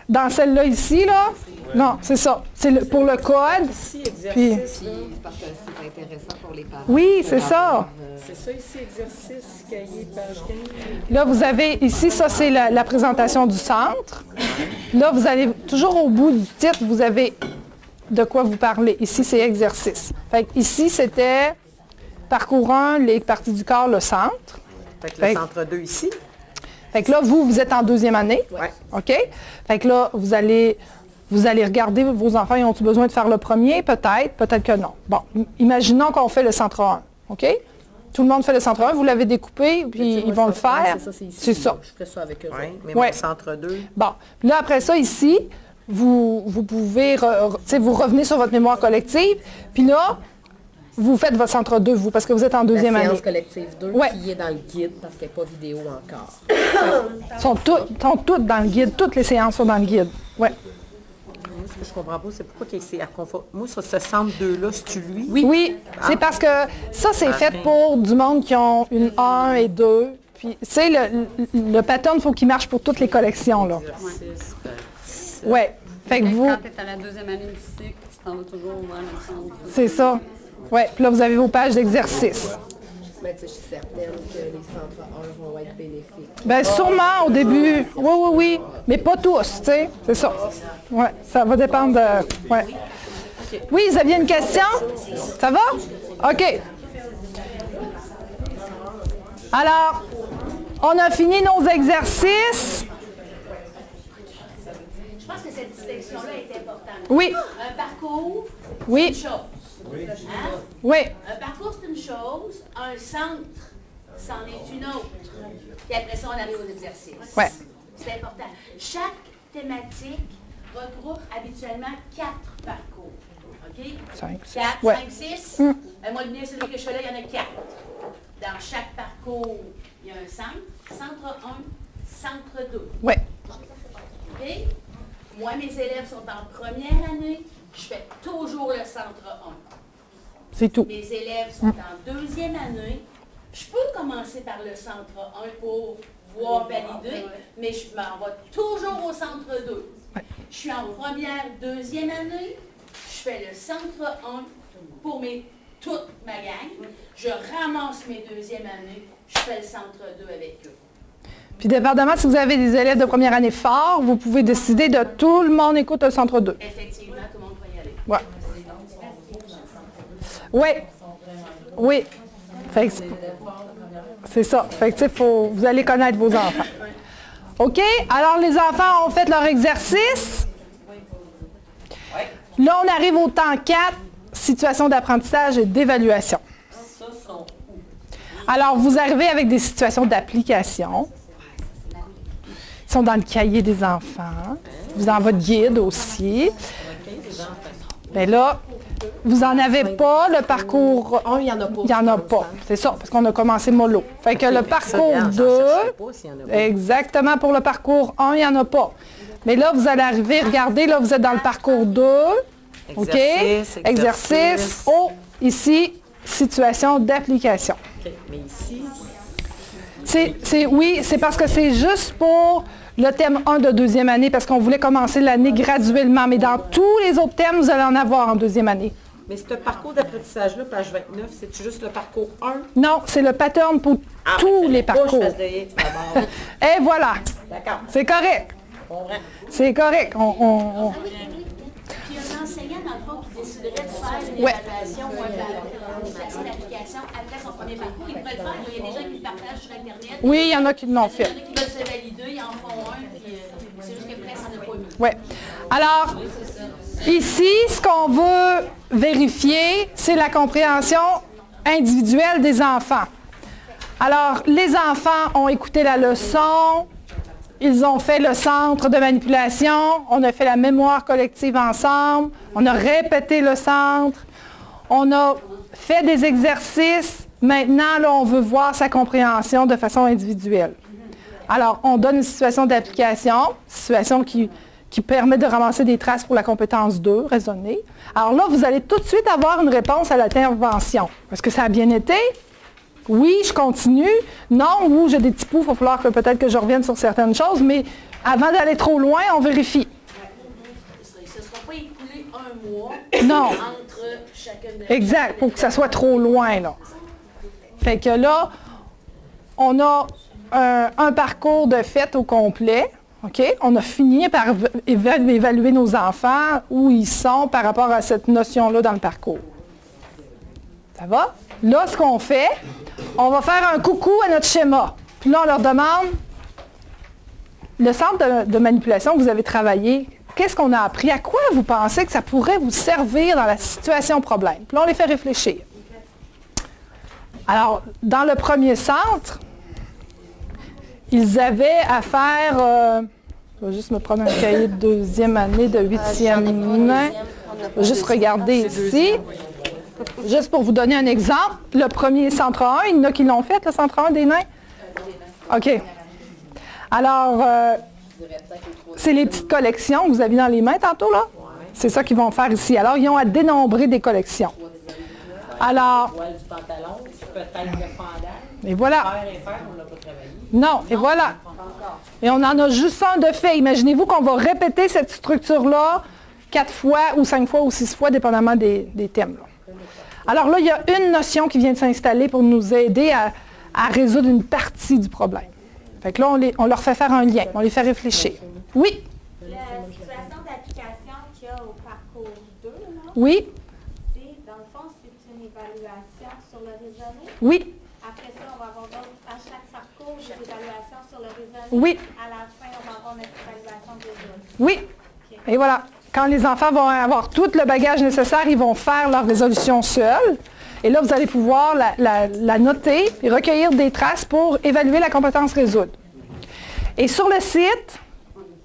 dans celle-là ici, là, non, c'est ça. C'est pour le code. Ici, puis, exercice. Parce que c'est intéressant pour les parents. oui, c'est ça. C'est ça ici, exercice, cahier, page 15. Là, vous avez ici, ça, c'est la présentation du centre. Là, vous allez toujours au bout du titre, vous avez de quoi vous parlez. Ici, c'est exercice. Fait que ici, c'était parcours 1, les parties du corps, le centre. Fait que le centre 2 ici. Fait que là, vous êtes en deuxième année. Ouais. OK? Fait que là, vous allez regarder vos enfants, ils ont-ils besoin de faire le premier? Peut-être que non. Bon, imaginons qu'on fait le centre 1. OK? Tout le monde fait le centre 1, vous l'avez découpé, puis ils vont le faire. C'est ça. Je ferai ça avec eux. Oui, mais ouais. mon centre 2. Bon. Là, après ça, ici, vous pouvez, vous revenez sur votre mémoire collective, puis là, vous faites votre centre 2, vous, parce que vous êtes en deuxième année. La séance collective 2, ouais. qui est dans le guide, parce qu'elle n'est pas vidéo encore. sont toutes dans le guide, toutes les séances sont dans le guide. Ouais. Moi, ce que je comprends pas, c'est pourquoi c'est à confort. Moi, ça, ce centre 2-là, c'est-tu lui? Oui, c'est parce que ça, c'est fait pour du monde qui ont une 1 et 2. Puis, tu sais, le pattern, il faut qu'il marche pour toutes les collections, là. Oui. Fait que vous... Quand tu es à la deuxième année du cycle, tu t'en vas toujours vers le centre. C'est ça. Oui. Puis là, vous avez vos pages d'exercice. Mais tu sais, je suis certaine que les centres 1 vont être bénéfiques. Bien, sûrement au début. Oui. Mais pas tous, tu sais. C'est ça. Oui. Ça va dépendre de... Ouais. Oui, vous aviez une question? Ça va? OK. Alors, on a fini nos exercices. Je pense que cette distinction-là est importante. Oui. Un parcours, oui. c'est une chose. Hein? Oui. Un parcours, c'est une chose. Un centre, c'en est une autre. Puis après ça, on arrive aux exercices. Oui. C'est important. Chaque thématique regroupe habituellement 4 parcours. OK? 5, 6. 4, ouais. 5, 6. Moi, le mien, celui que je fais là, il y en a 4. Dans chaque parcours, il y a un centre. Centre 1, centre 2. Oui. OK? Moi, mes élèves sont en première année. Je fais toujours le centre 1. C'est tout. Mes élèves sont en deuxième année. Je peux commencer par le centre 1 pour voir valider, mais je m'en vais toujours au centre 2. Ouais. Je suis en première, deuxième année. Je fais le centre 1 pour toute ma gang. Je ramasse mes deuxièmes années. Je fais le centre 2 avec eux. Puis, dépendamment si vous avez des élèves de première année forts, vous pouvez décider de tout le monde écoute le centre 2. Effectivement, tout le monde peut y aller. Ouais. Oui. Oui. C'est ça. Fait que, vous allez connaître vos enfants. OK? Alors, les enfants ont fait leur exercice. Là, on arrive au temps 4, situation d'apprentissage et d'évaluation. Alors, vous arrivez avec des situations d'application. Ils sont dans le cahier des enfants. Vous dans votre guide aussi. Bien là, vous n'en avez pas. Le parcours 1, il n'y en a pas. Il n'y en a pas. C'est ça, parce qu'on a commencé mollo. Fait que le parcours 2, exactement, pour le parcours 1, il n'y en a pas. Mais là, vous allez arriver, regardez, là, vous êtes dans le parcours 2. OK? Exercice. Oh, ici, situation d'application. OK, mais ici... Oui, c'est parce que c'est juste pour le thème 1 de deuxième année, parce qu'on voulait commencer l'année graduellement. Mais dans tous les autres thèmes, vous allez en avoir en deuxième année. Mais ce parcours d'apprentissage-là, page 29, c'est-tu juste le parcours 1? Non, c'est le pattern pour tous les parcours. Et voilà. D'accord. C'est correct. C'est correct. Puis un enseignant, dans le fond, qui déciderait de faire une évaluation ou une d'application après son premier parcours, il pourrait le faire. Il y a des gens qui le partagent sur Internet. Oui, il y en a qui l'ont fait. Il y en a qui veulent se valider, ils en font un, puis c'est juste que presque ça n'a pas mis. Oui. Alors, ici, ce qu'on veut vérifier, c'est la compréhension individuelle des enfants. Alors, les enfants ont écouté la leçon, ils ont fait le centre de manipulation, on a fait la mémoire collective ensemble, on a répété le centre, on a fait des exercices. Maintenant, là, on veut voir sa compréhension de façon individuelle. Alors, on donne une situation d'application, situation qui permet de ramasser des traces pour la compétence 2, raisonner. Alors là, vous allez tout de suite avoir une réponse à l'intervention. Est-ce que ça a bien été? Oui, je continue. Non, ou j'ai des petits poux, il va falloir que peut-être que je revienne sur certaines choses, mais avant d'aller trop loin, on vérifie. Ça ne sera pas écoulé un mois non. Entre chacune de exact, pour que ça soit trop loin, là. Fait que là, on a un parcours de fait au complet. OK? On a fini par évaluer nos enfants, où ils sont par rapport à cette notion-là dans le parcours. Ça va? Là, ce qu'on fait, on va faire un coucou à notre schéma. Puis là, on leur demande, le centre de manipulation que vous avez travaillé, qu'est-ce qu'on a appris? À quoi vous pensez que ça pourrait vous servir dans la situation problème? Puis là, on les fait réfléchir. Alors, dans le premier centre, ils avaient à faire, je vais juste me prendre un cahier de deuxième année, de huitième année. Je vais juste regarder ici. Juste pour vous donner un exemple, le premier centre 1, il y en a qui l'ont fait, le centre 1 des nains? OK. Alors, c'est les petites collections que vous avez dans les mains tantôt, là? C'est ça qu'ils vont faire ici. Alors, ils ont à dénombrer des collections. Alors, et voilà. Non, et voilà. Et on en a juste un de fait. Imaginez-vous qu'on va répéter cette structure-là 4 fois ou 5 fois ou 6 fois, dépendamment des thèmes. Là. Alors là, il y a une notion qui vient de s'installer pour nous aider à résoudre une partie du problème. Fait que là, on leur fait faire un lien, on les fait réfléchir. Oui? La situation d'application qu'il y a au parcours 2, là, oui? Dans le fond, c'est une évaluation sur le raisonné. Oui. Après ça, on va avoir à chaque parcours des évaluations sur le raisonné. Oui. À la fin, on va avoir notre évaluation de raisonné. Oui. Okay. Et voilà. Quand les enfants vont avoir tout le bagage nécessaire, ils vont faire leur résolution seuls. Et là, vous allez pouvoir la noter et recueillir des traces pour évaluer la compétence résoudre. Et sur le site,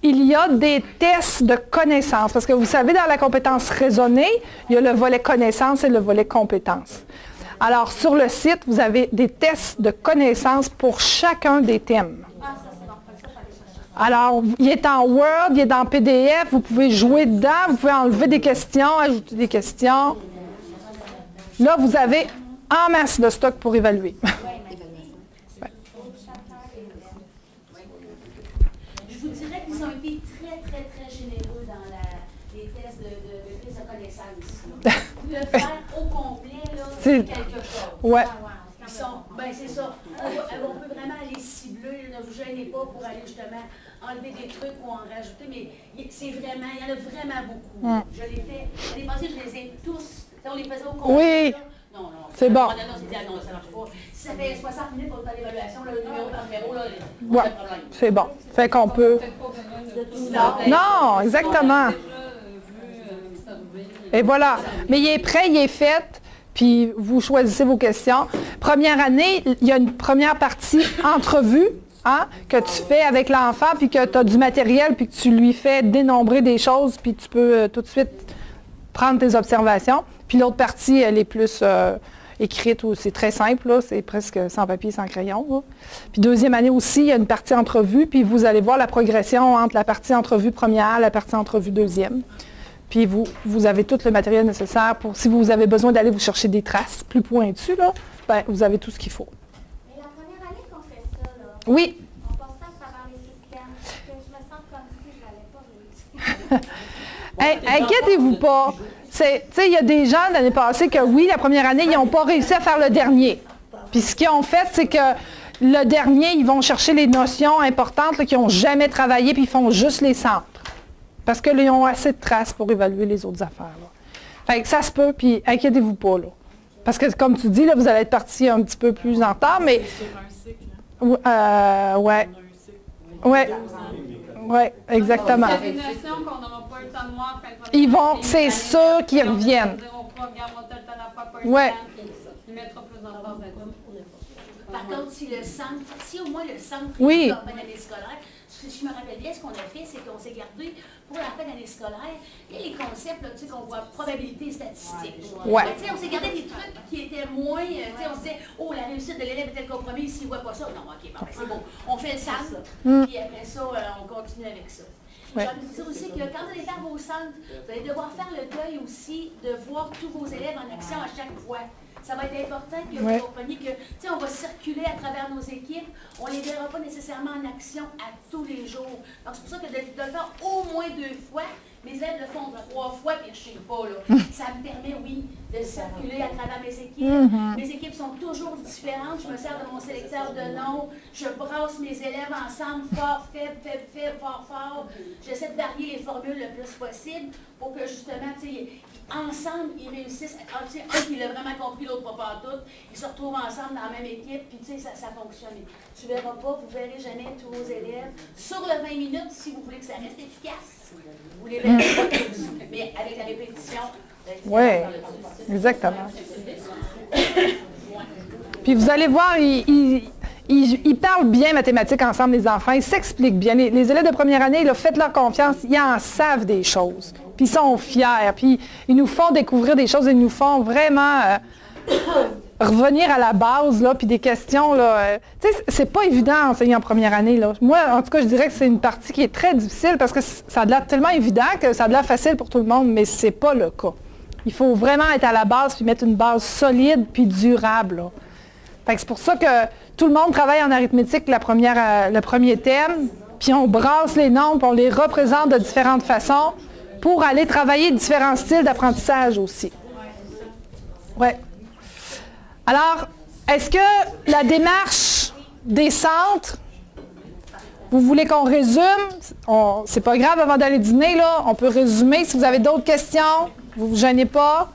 il y a des tests de connaissances. Parce que vous savez, dans la compétence raisonnée, il y a le volet connaissance et le volet compétence. Alors, sur le site, vous avez des tests de connaissances pour chacun des thèmes. Alors, il est en Word, il est en PDF, vous pouvez jouer dedans, vous pouvez enlever des questions, ajouter des questions. Là, vous avez en masse de stock pour évaluer. Ouais. Je vous dirais qu'ils ont été très, très, très généreux dans les tests de prise de connaissance. Le faire au complet, là, c'est quelque chose. Ouais. C'est ça. On peut vraiment aller cibler, ne vous gênez pas pour aller justement enlever des trucs ou en rajouter, mais c'est vraiment, il y en a vraiment beaucoup. Je l'ai fait. L'année passée, je les ai tous. On les faisait au complet. Oui. Non, c'est bon. Non, ça marche pas. Si ça fait 60 minutes pour faire l'évaluation, le numéro par numéro, là, ouais, c'est bon. Fait qu'on peut. Non, exactement. Et voilà. Mais il est prêt, il est fait. Puis vous choisissez vos questions. Première année, il y a une première partie entrevue que tu fais avec l'enfant, puis que tu as du matériel, puis que tu lui fais dénombrer des choses, puis tu peux tout de suite prendre tes observations. Puis l'autre partie, elle est plus écrite, ou c'est très simple, c'est presque sans papier, sans crayon. Là. Puis deuxième année aussi, il y a une partie entrevue, puis vous allez voir la progression entre la partie entrevue première et la partie entrevue deuxième. Puis vous avez tout le matériel nécessaire pour, si vous avez besoin d'aller vous chercher des traces plus pointues, là, ben, vous avez tout ce qu'il faut. Mais la première année qu'on fait ça, là, oui. On passe ça à travers les systèmes, que je me sens comme si je n'allais pas réussir. Inquiétez-vous pas. il y a des gens l'année passée que oui, la première année, ils n'ont pas réussi à faire le dernier. Puis ce qu'ils ont fait, c'est que le dernier, ils vont chercher les notions importantes qu'ils n'ont jamais travaillé, puis ils font juste les centres. Parce que là, ils ont assez de traces pour évaluer les autres affaires. Là. Fait que ça se peut, puis inquiétez-vous pas. Là. Parce que, comme tu dis, là, vous allez être parti un petit peu plus en retard, mais... C'est sur un cycle. Ouais. Ouais. Oui, exactement. Il y a des notions qu'on n'aura pas le temps de voir. Ils vont, c'est sûr qu'ils reviennent. Oui. Il mettra plus d'emphase là-dessus. Par contre, si au moins le centre oui. de la l'année scolaire, si je me rappelle bien, ce qu'on a fait, c'est qu'on s'est gardé pour la fin de l'année scolaire et les concepts là, qu'on voit probabilité statistique. Ouais. On s'est gardé des trucs qui étaient moins, on se disait, oh, la réussite de l'élève est-elle compromise s'il ne voit pas ça. Non, ok, bon, c'est bon. On fait le centre, puis après ça, on continue avec ça. Ouais. J'ai envie de dire aussi que quand vous allez faire vos centres, vous allez devoir faire le deuil aussi de voir tous vos élèves en action à chaque fois. Ça va être important que vous compreniez que, on va circuler à travers nos équipes, on ne les verra pas nécessairement en action à tous les jours. Donc, c'est pour ça que de le faire au moins 2 fois, mes élèves le font 3 fois, puis je ne sais pas, là. Ça me permet, oui, de circuler à travers mes équipes. Mes équipes sont toujours différentes. Je me sers de mon sélecteur de noms. Je brasse mes élèves ensemble, fort, faible, faible, faible, fort, fort. J'essaie de varier les formules le plus possible pour que, justement, ensemble, ils réussissent. Un qui l'a vraiment compris, l'autre pas tout. Ils se retrouvent ensemble dans la même équipe, puis ça fonctionne. Tu ne verras pas, vous ne verrez jamais tous vos élèves. Sur le 20 minutes, si vous voulez que ça reste efficace, vous les verrez pas tous. Mais avec la répétition, oui, exactement. Puis vous allez voir, ils parlent bien mathématiques ensemble, les enfants. Ils s'expliquent bien. Les élèves de première année, là, faites leur confiance. Ils en savent des choses. Puis ils sont fiers. Puis ils nous font découvrir des choses. Ils nous font vraiment revenir à la base. Là, puis des questions. Là, tu sais, c'est pas évident à enseigner en première année. Là. Moi, en tout cas, je dirais que c'est une partie qui est très difficile parce que ça a l'air tellement évident que ça a l'air facile pour tout le monde, mais c'est pas le cas. Il faut vraiment être à la base puis mettre une base solide puis durable. Là. Fait que c'est pour ça que tout le monde travaille en arithmétique le premier thème, puis on brasse les nombres, on les représente de différentes façons pour aller travailler différents styles d'apprentissage aussi. Ouais. Alors, est-ce que la démarche des centres, vous voulez qu'on résume? C'est pas grave avant d'aller dîner, là. On peut résumer. Si vous avez d'autres questions, vous ne vous gênez pas.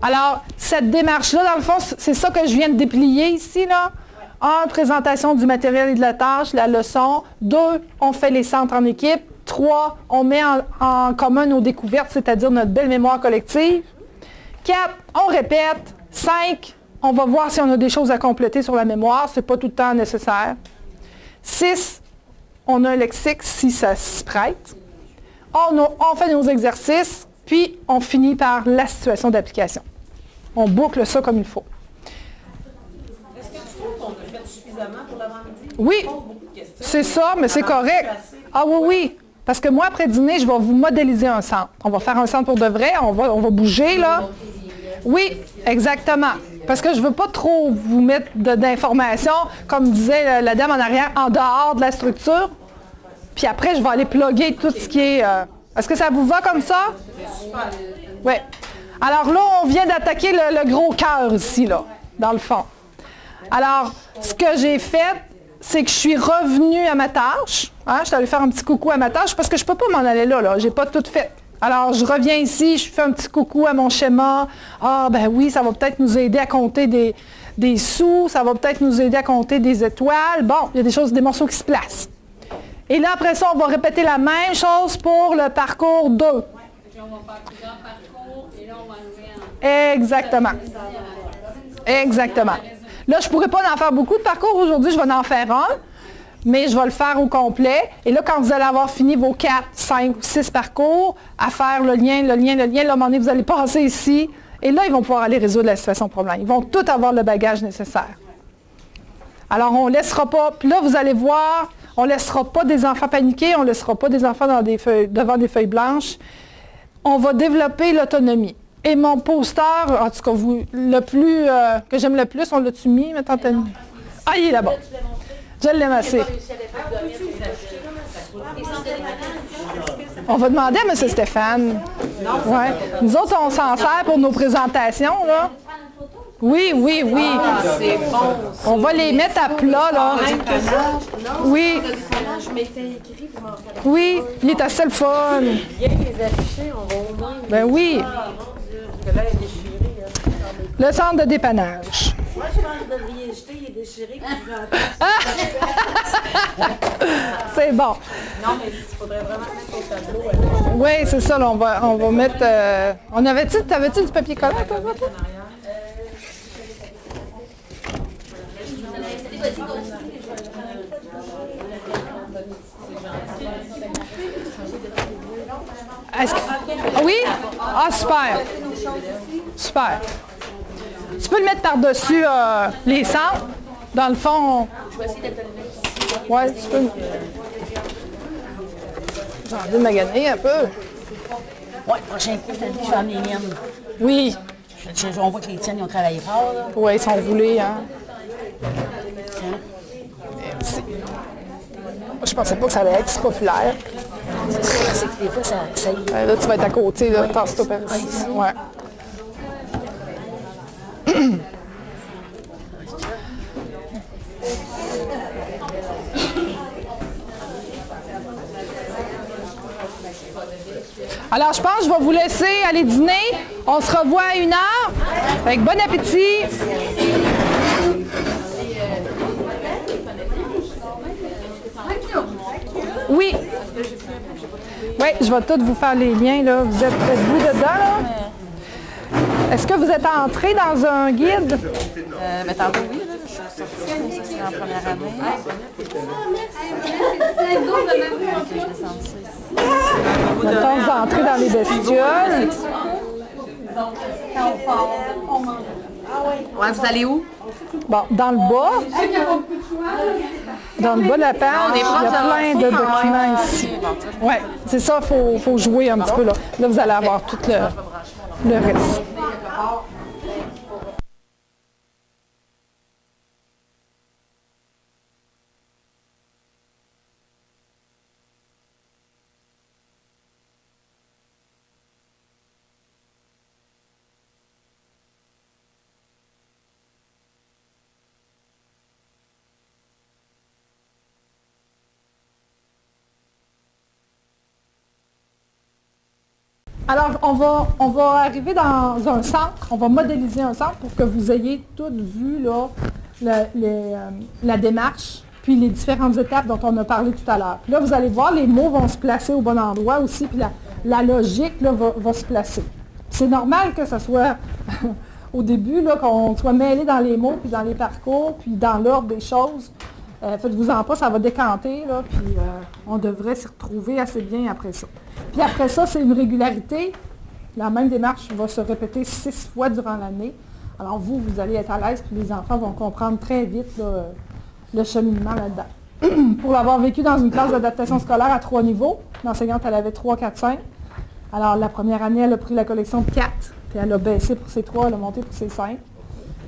Alors, cette démarche-là, dans le fond, c'est ça que je viens de déplier ici, là. 1, présentation du matériel et de la tâche, la leçon. 2, on fait les centres en équipe. 3, on met en commun nos découvertes, c'est-à-dire notre belle mémoire collective. 4, on répète. 5, on va voir si on a des choses à compléter sur la mémoire. Ce n'est pas tout le temps nécessaire. 6, on a un lexique si ça s'y prête. On fait nos exercices, puis on finit par la situation d'application. On boucle ça comme il faut. Est-ce que tu trouves qu'on a fait suffisamment pour l'avant-midi? Oui, c'est ça, mais c'est correct. Ah oui, oui. Parce que moi, après dîner, je vais vous modéliser un centre. On va faire un centre pour de vrai, on va bouger, là. Oui, exactement. Parce que je ne veux pas trop vous mettre d'informations, comme disait la dame en arrière, en dehors de la structure. Puis après, je vais aller plugger tout ce qui est... Est-ce que ça vous va comme ça? Oui. Alors là, on vient d'attaquer le gros cœur ici, là, dans le fond. Alors, ce que j'ai fait, c'est que je suis revenue à ma tâche. Hein, je suis allée faire un petit coucou à ma tâche parce que je ne peux pas m'en aller là. Je n'ai pas tout fait. Alors, je reviens ici, je fais un petit coucou à mon schéma. Ah, ben oui, ça va peut-être nous aider à compter des sous, ça va peut-être nous aider à compter des étoiles. Bon, il y a des choses, des morceaux qui se placent. Et là, après ça, on va répéter la même chose pour le parcours 2. On va faire plusieurs parcours et là, on va enlever Exactement. Exactement. Là, je ne pourrais pas en faire beaucoup de parcours aujourd'hui, je vais en faire un, mais je vais le faire au complet. Et là, quand vous allez avoir fini vos 4, 5 ou 6 parcours, à faire le lien, là, à un moment donné, vous allez passer ici, et là, ils vont pouvoir aller résoudre la situation de problème. Ils vont tous avoir le bagage nécessaire. Alors, on ne laissera pas, puis là, vous allez voir, on ne laissera pas des enfants paniquer, on ne laissera pas des enfants devant des feuilles blanches. On va développer l'autonomie. Et mon poster, en tout cas, que j'aime le plus, on l'a-tu mis, ma tante Annie? Ah, il est là-bas. Je l'aime assez. On va demander à M. Stéphane. Ouais. Nous autres, on s'en sert pour nos présentations, là. Oui, oui, oui. C'est bon. On va les mettre à plat, là. Oui. Je m'étais écrit pour m'en faire. Oui, il est assez le fun. Bien les afficher, on va au moins. Ben oui. Parce que là, elle est déchirée. Le centre de dépannage. Moi, je pense que vous devriez le jeter, il est déchiré. C'est bon. Non, mais il faudrait vraiment mettre au tableau. Oui, c'est ça, là, on va mettre... T'avais-tu du papier collant, toi? Oui? Ah, super. Super. Tu peux le mettre par-dessus les centres. Dans le fond... Oui, tu peux... J'ai envie de maganer un peu. Oui, prochain coup, je vais amener les miennes. Oui. On voit que les tiennes, ils ont travaillé fort. Là. Oui, ils sont roulés, hein. Merci. Je pensais pas que ça allait être si populaire. C'est sûr, c'est que des fois, ça y est. Là, tu vas être à côté, là. Tasse-toi par ici. Ouais. Alors, je pense que je vais vous laisser aller dîner. On se revoit à 1h. Avec bon appétit. Oui. Oui, je vais tous vous faire les liens, là. Êtes-vous dedans, là? Est-ce que vous êtes entré dans un guide? Mais tantôt, oui, là, je suis sortie, ça c'est en première année. Maintenant, vous entrez dans les bestioles. Ouais, vous allez où? Bon, dans le bas. Dans le bas de la page, il y a plein de documents ici. Oui, c'est ça, il faut jouer un petit peu là. Là, vous allez avoir tout le reste. Alors, on va arriver dans un centre, on va modéliser un centre pour que vous ayez toutes vu là, la démarche, puis les différentes étapes dont on a parlé tout à l'heure. Puis là, vous allez voir, les mots vont se placer au bon endroit aussi, puis la logique là, va se placer. C'est normal que ce soit au début, là, qu'on soit mêlé dans les mots, puis dans les parcours, puis dans l'ordre des choses. Faites-vous-en pas, ça va décanter, là, puis on devrait s'y retrouver assez bien après ça. Puis après ça, c'est une régularité. La même démarche va se répéter 6 fois durant l'année. Alors vous allez être à l'aise, puis les enfants vont comprendre très vite là, le cheminement là-dedans. Pour l'avoir vécu dans une classe d'adaptation scolaire à 3 niveaux, l'enseignante, elle avait 3, 4, 5. Alors la première année, elle a pris la collection de 4, puis elle a baissé pour ses 3, elle a monté pour ses 5.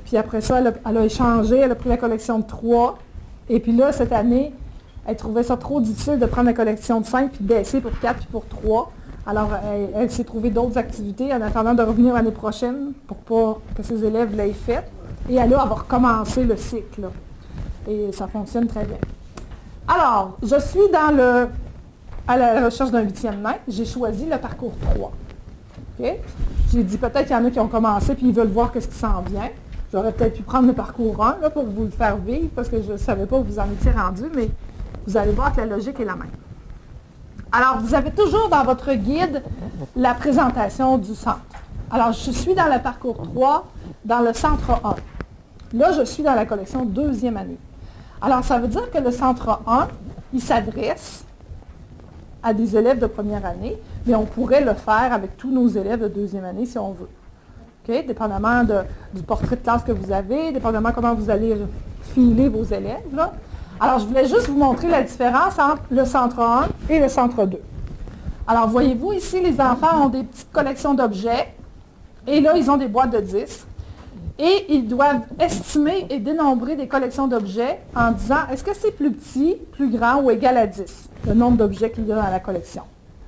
Puis après ça, elle a échangé, elle a pris la collection de 3. Et puis là, cette année, elle trouvait ça trop difficile de prendre la collection de 5 puis de baisser pour 4 puis pour 3. Alors, elle s'est trouvée d'autres activités en attendant de revenir l'année prochaine pour pas que ses élèves l'aient fait. Et elle va recommencer le cycle. Là. Et ça fonctionne très bien. Alors, je suis à la recherche d'un 8e maître. J'ai choisi le parcours 3. Okay? J'ai dit peut-être qu'il y en a qui ont commencé puis ils veulent voir ce qui s'en vient. J'aurais peut-être pu prendre le parcours 1 là, pour vous le faire vivre parce que je ne savais pas où vous en étiez rendu, mais vous allez voir que la logique est la même. Alors, vous avez toujours dans votre guide la présentation du centre. Alors, je suis dans le parcours 3, dans le centre 1. Là, je suis dans la collection 2e année. Alors, ça veut dire que le centre 1, il s'adresse à des élèves de première année, mais on pourrait le faire avec tous nos élèves de 2e année si on veut. Okay? Dépendamment du portrait de classe que vous avez, dépendamment comment vous allez filer vos élèves. Là. Alors, je voulais juste vous montrer la différence entre le centre 1 et le centre 2. Alors, voyez-vous, ici, les enfants ont des petites collections d'objets. Et là, ils ont des boîtes de 10. Et ils doivent estimer et dénombrer des collections d'objets en disant, est-ce que c'est plus petit, plus grand ou égal à 10, le nombre d'objets qu'il y a dans la collection.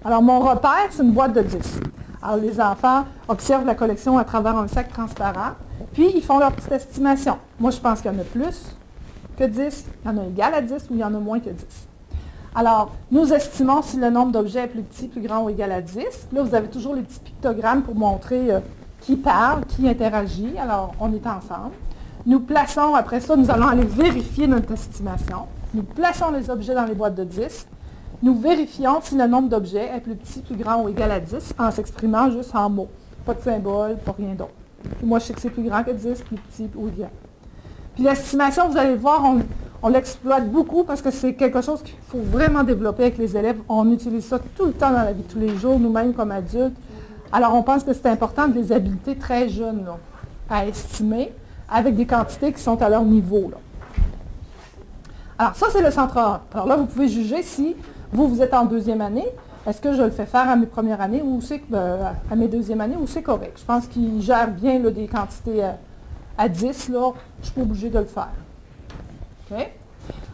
Alors, mon repère, c'est une boîte de 10. Alors, les enfants observent la collection à travers un sac transparent, puis ils font leur petite estimation. Moi, je pense qu'il y en a plus que 10, il y en a égal à 10 ou il y en a moins que 10. Alors, nous estimons si le nombre d'objets est plus petit, plus grand ou égal à 10. Puis là, vous avez toujours les petits pictogrammes pour montrer qui parle, qui interagit. Alors, on est ensemble. Nous plaçons, après ça, nous allons aller vérifier notre estimation. Nous plaçons les objets dans les boîtes de 10. Nous vérifions si le nombre d'objets est plus petit, plus grand ou égal à 10 en s'exprimant juste en mots. Pas de symbole, pas rien d'autre. Puis moi, je sais que c'est plus grand que 10, plus petit ou égal. Puis l'estimation, vous allez le voir, on l'exploite beaucoup parce que c'est quelque chose qu'il faut vraiment développer avec les élèves. On utilise ça tout le temps dans la vie de tous les jours, nous-mêmes comme adultes. Alors, on pense que c'est important de les habiliter très jeunes là, à estimer avec des quantités qui sont à leur niveau. Là. Alors, ça, c'est le centre 1. Alors là, vous pouvez juger si vous êtes en deuxième année. Est-ce que je le fais faire à mes premières années ou c'est à mes deuxièmes années ou c'est correct? Je pense qu'il gère bien là, des quantités à 10. Là, je ne suis pas obligée de le faire. OK?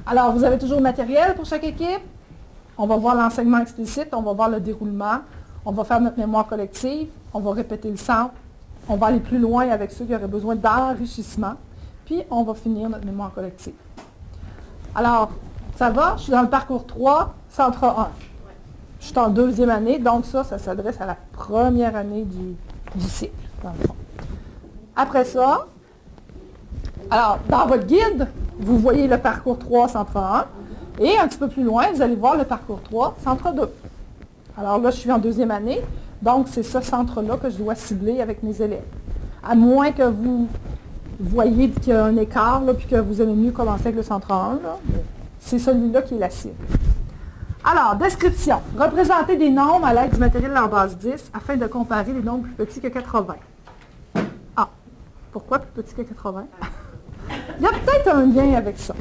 Alors, vous avez toujours le matériel pour chaque équipe. On va voir l'enseignement explicite, on va voir le déroulement, on va faire notre mémoire collective, on va répéter le centre, on va aller plus loin avec ceux qui auraient besoin d'enrichissement, puis on va finir notre mémoire collective. Alors, ça va? Je suis dans le parcours 3, centre 1. Je suis en deuxième année, donc ça s'adresse à la première année du cycle, dans le fond. Après ça, alors, dans votre guide, vous voyez le parcours 3, centre 1, et un petit peu plus loin, vous allez voir le parcours 3, centre 2. Alors là, je suis en deuxième année, donc c'est ce centre-là que je dois cibler avec mes élèves. À moins que vous voyez qu'il y a un écart, là, puis que vous aimez mieux commencer avec le centre 1, c'est celui-là qui est la cible. Alors, description. Représenter des nombres à l'aide du matériel en base 10 afin de comparer les nombres plus petits que 80. Ah, pourquoi plus petits que 80? Il y a peut-être un lien avec ça.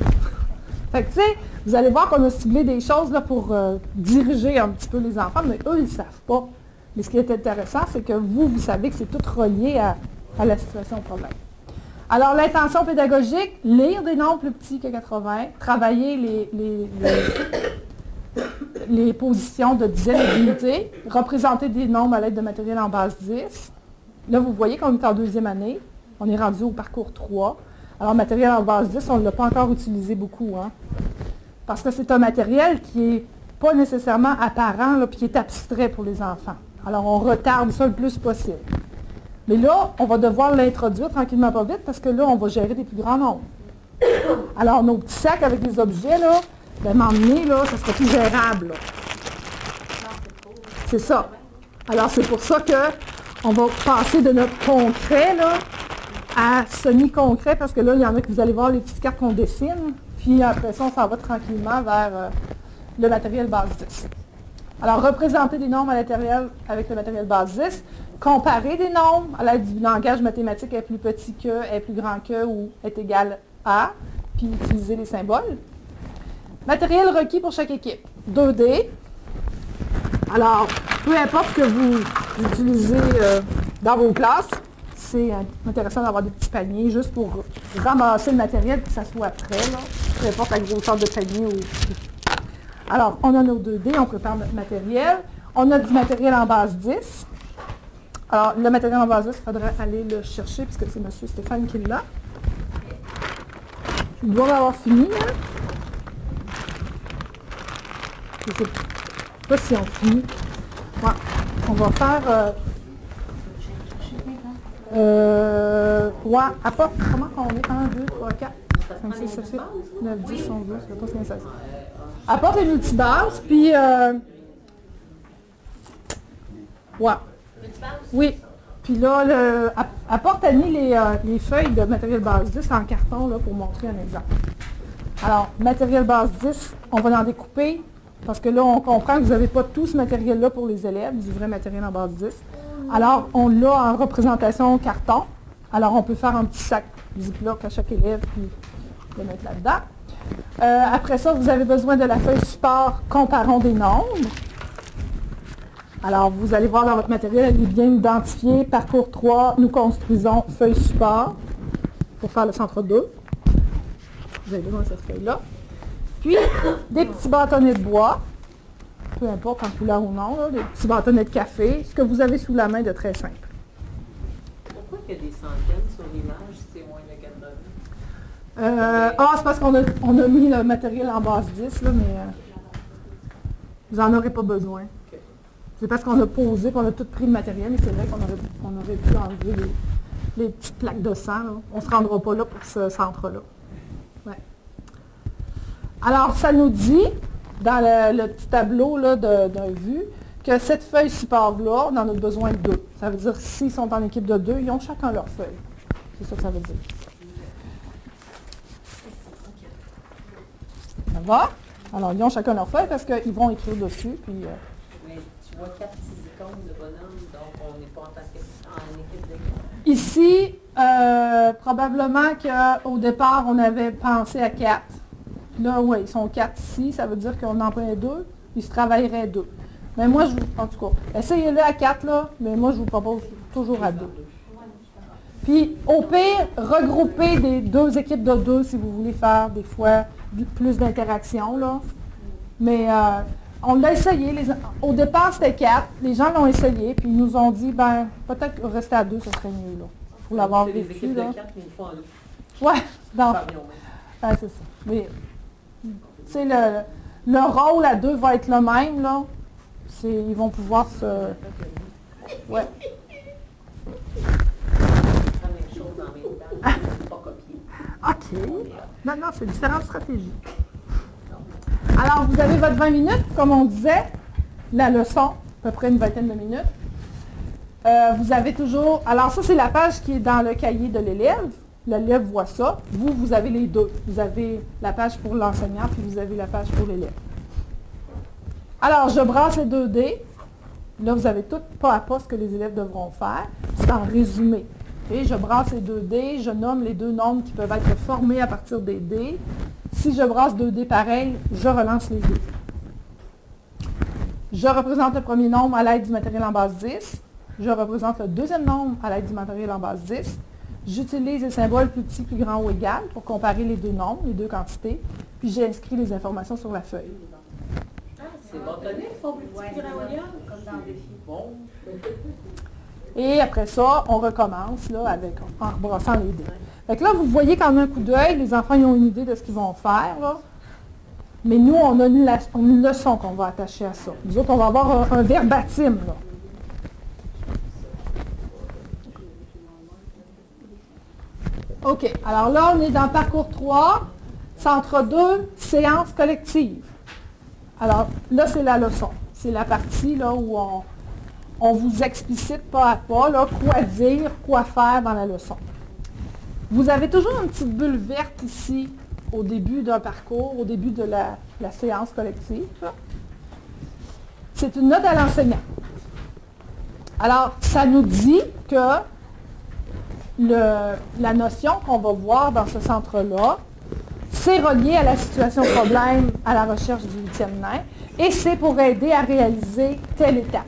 Fait que, tu sais, vous allez voir qu'on a ciblé des choses là, pour diriger un petit peu les enfants, mais eux, ils ne savent pas. Mais ce qui est intéressant, c'est que vous savez que c'est tout relié à la situation au problème. Alors, l'intention pédagogique, lire des nombres plus petits que 80, travailler les positions de dizaines et d'unités, représenter des nombres à l'aide de matériel en base 10. Là, vous voyez qu'on est en deuxième année. On est rendu au parcours 3. Alors, matériel en base 10, on ne l'a pas encore utilisé beaucoup, hein, parce que c'est un matériel qui n'est pas nécessairement apparent, là, puis qui est abstrait pour les enfants. Alors, on retarde ça le plus possible. Mais là, on va devoir l'introduire tranquillement pas vite, parce que là, on va gérer des plus grands nombres. Alors, nos petits sacs avec des objets, là, ben, m'emmener, là, ça serait plus gérable. Là. C'est ça. Alors, c'est pour ça qu'on va passer de notre concret, là, à semi-concret, parce que là, il y en a que vous allez voir les petites cartes qu'on dessine, puis après ça, on s'en va tranquillement vers le matériel base 10. Alors, représenter des nombres à l'intérieur avec le matériel base 10, comparer des nombres à l'aide du langage mathématique est plus petit que, est plus grand que ou est égal à, puis utiliser les symboles. Matériel requis pour chaque équipe. 2D. Alors, peu importe ce que vous utilisez dans vos classes, c'est intéressant d'avoir des petits paniers juste pour ramasser le matériel et que ça soit prêt, là, peu importe la grosseur de panier. Alors, on a nos 2D, on prépare notre matériel. On a du matériel en base 10. Alors, le matériel en base 10, il faudrait aller le chercher puisque c'est M. Stéphane qui l'a. Il doit avoir fini. Hein? Je ne sais pas si on finit. Ouais. On va faire... ouais, apporte, comment qu'on est? 1, 2, 3, 4, 5, 6, 7, 8, 9, 10, 11, 12, 14, 15, 16. Apporte les multibases, puis... ouais. Oui. Puis là, apporte Annie les feuilles de matériel base 10 en carton là, pour montrer un exemple. Alors, matériel base 10, on va en découper, parce que là, on comprend que vous n'avez pas tout ce matériel-là pour les élèves, du vrai matériel en base 10. Alors, on l'a en représentation carton. Alors, on peut faire un petit sac Ziploc à chaque élève, puis le mettre là-dedans. Après ça, vous avez besoin de la feuille support comparons des nombres. Alors, vous allez voir dans votre matériel, elle est bien identifiée. Parcours 3, nous construisons feuille support pour faire le centre 2. Vous avez besoin de cette feuille-là. Puis, des petits bâtonnets de bois. peu importe en couleur ou non, là, des petits bâtonnets de café, ce que vous avez sous la main de très simple. Pourquoi il y a des centaines sur l'image si c'est moins de 80? C'est parce qu'on a mis le matériel en base 10, là, mais vous n'en aurez pas besoin. Okay. C'est parce qu'on a posé, qu'on a tout pris le matériel, mais c'est vrai qu'on aurait pu enlever les petites plaques de sang. Là. On ne se rendra pas là pour ce centre-là. Ouais. Alors, ça nous dit, dans le petit tableau là, d'un vue, que cette feuille support-là, on en a besoin de 2. Ça veut dire, s'ils sont en équipe de 2, ils ont chacun leur feuille. C'est ça que ça veut dire. Ça va? Alors, ils ont chacun leur feuille parce qu'ils vont écrire dessus. Puis, mais tu vois 4 petits icônes de bonhomme, donc on n'est pas en équipe d'équipe. Ici, probablement qu'au départ, on avait pensé à 4. Puis là, oui, ils sont 4 ici. Ça veut dire qu'on en prenait 2. Ils se travailleraient 2. Mais moi, en tout cas, essayez-le à 4, là, mais moi, je vous propose toujours à 2. Puis, au pire, regroupez des 2 équipes de 2 si vous voulez faire des fois plus d'interaction, là. Mais on l'a essayé. Au départ, c'était 4. Les gens l'ont essayé, puis ils nous ont dit, ben peut-être rester à 2, ce serait mieux, là, pour l'avoir vécu. Les équipes là. de 4, mais une fois en 2. Ouais, donc, c'est ça. Mais, tu sais, le rôle à 2 va être le même, là. Ils vont pouvoir se... Ouais. OK. Non, c'est différentes stratégies. Alors, vous avez votre 20 minutes, comme on disait. La leçon, à peu près une vingtaine de minutes. Vous avez toujours... Alors, ça, c'est la page qui est dans le cahier de l'élève. L'élève voit ça. Vous avez les deux. Vous avez la page pour l'enseignant, puis vous avez la page pour l'élève. Alors, je brasse les 2 dés. Là, vous avez tout pas à pas ce que les élèves devront faire. C'est en résumé. Et je brasse les 2 dés, je nomme les 2 nombres qui peuvent être formés à partir des dés. Si je brasse 2 dés pareils, je relance les dés. Je représente le premier nombre à l'aide du matériel en base 10. Je représente le deuxième nombre à l'aide du matériel en base 10. J'utilise les symboles plus petit, plus grand ou égal pour comparer les 2 nombres, les 2 quantités. Puis j'inscris les informations sur la feuille. C'est bâtonné, ils sont plus petits que comme dans le défi. Bon. Et après ça, on recommence là, en rebrossant les dés. Fait que là, vous voyez qu'en un coup d'œil, les enfants ils ont une idée de ce qu'ils vont faire. Là. Mais nous, on a une leçon qu'on va attacher à ça. Nous autres, on va avoir un verbatim. Là. OK. Alors là, on est dans parcours 3, centre 2, séance collective. Alors là, c'est la leçon. C'est la partie là, où on vous explicite pas à pas là, quoi dire, quoi faire dans la leçon. Vous avez toujours une petite bulle verte ici au début d'un parcours, au début de la séance collective. C'est une note à l'enseignant. Alors, ça nous dit que la notion qu'on va voir dans ce centre-là, c'est relié à la situation problème à la recherche du 8e nain et c'est pour aider à réaliser telle étape.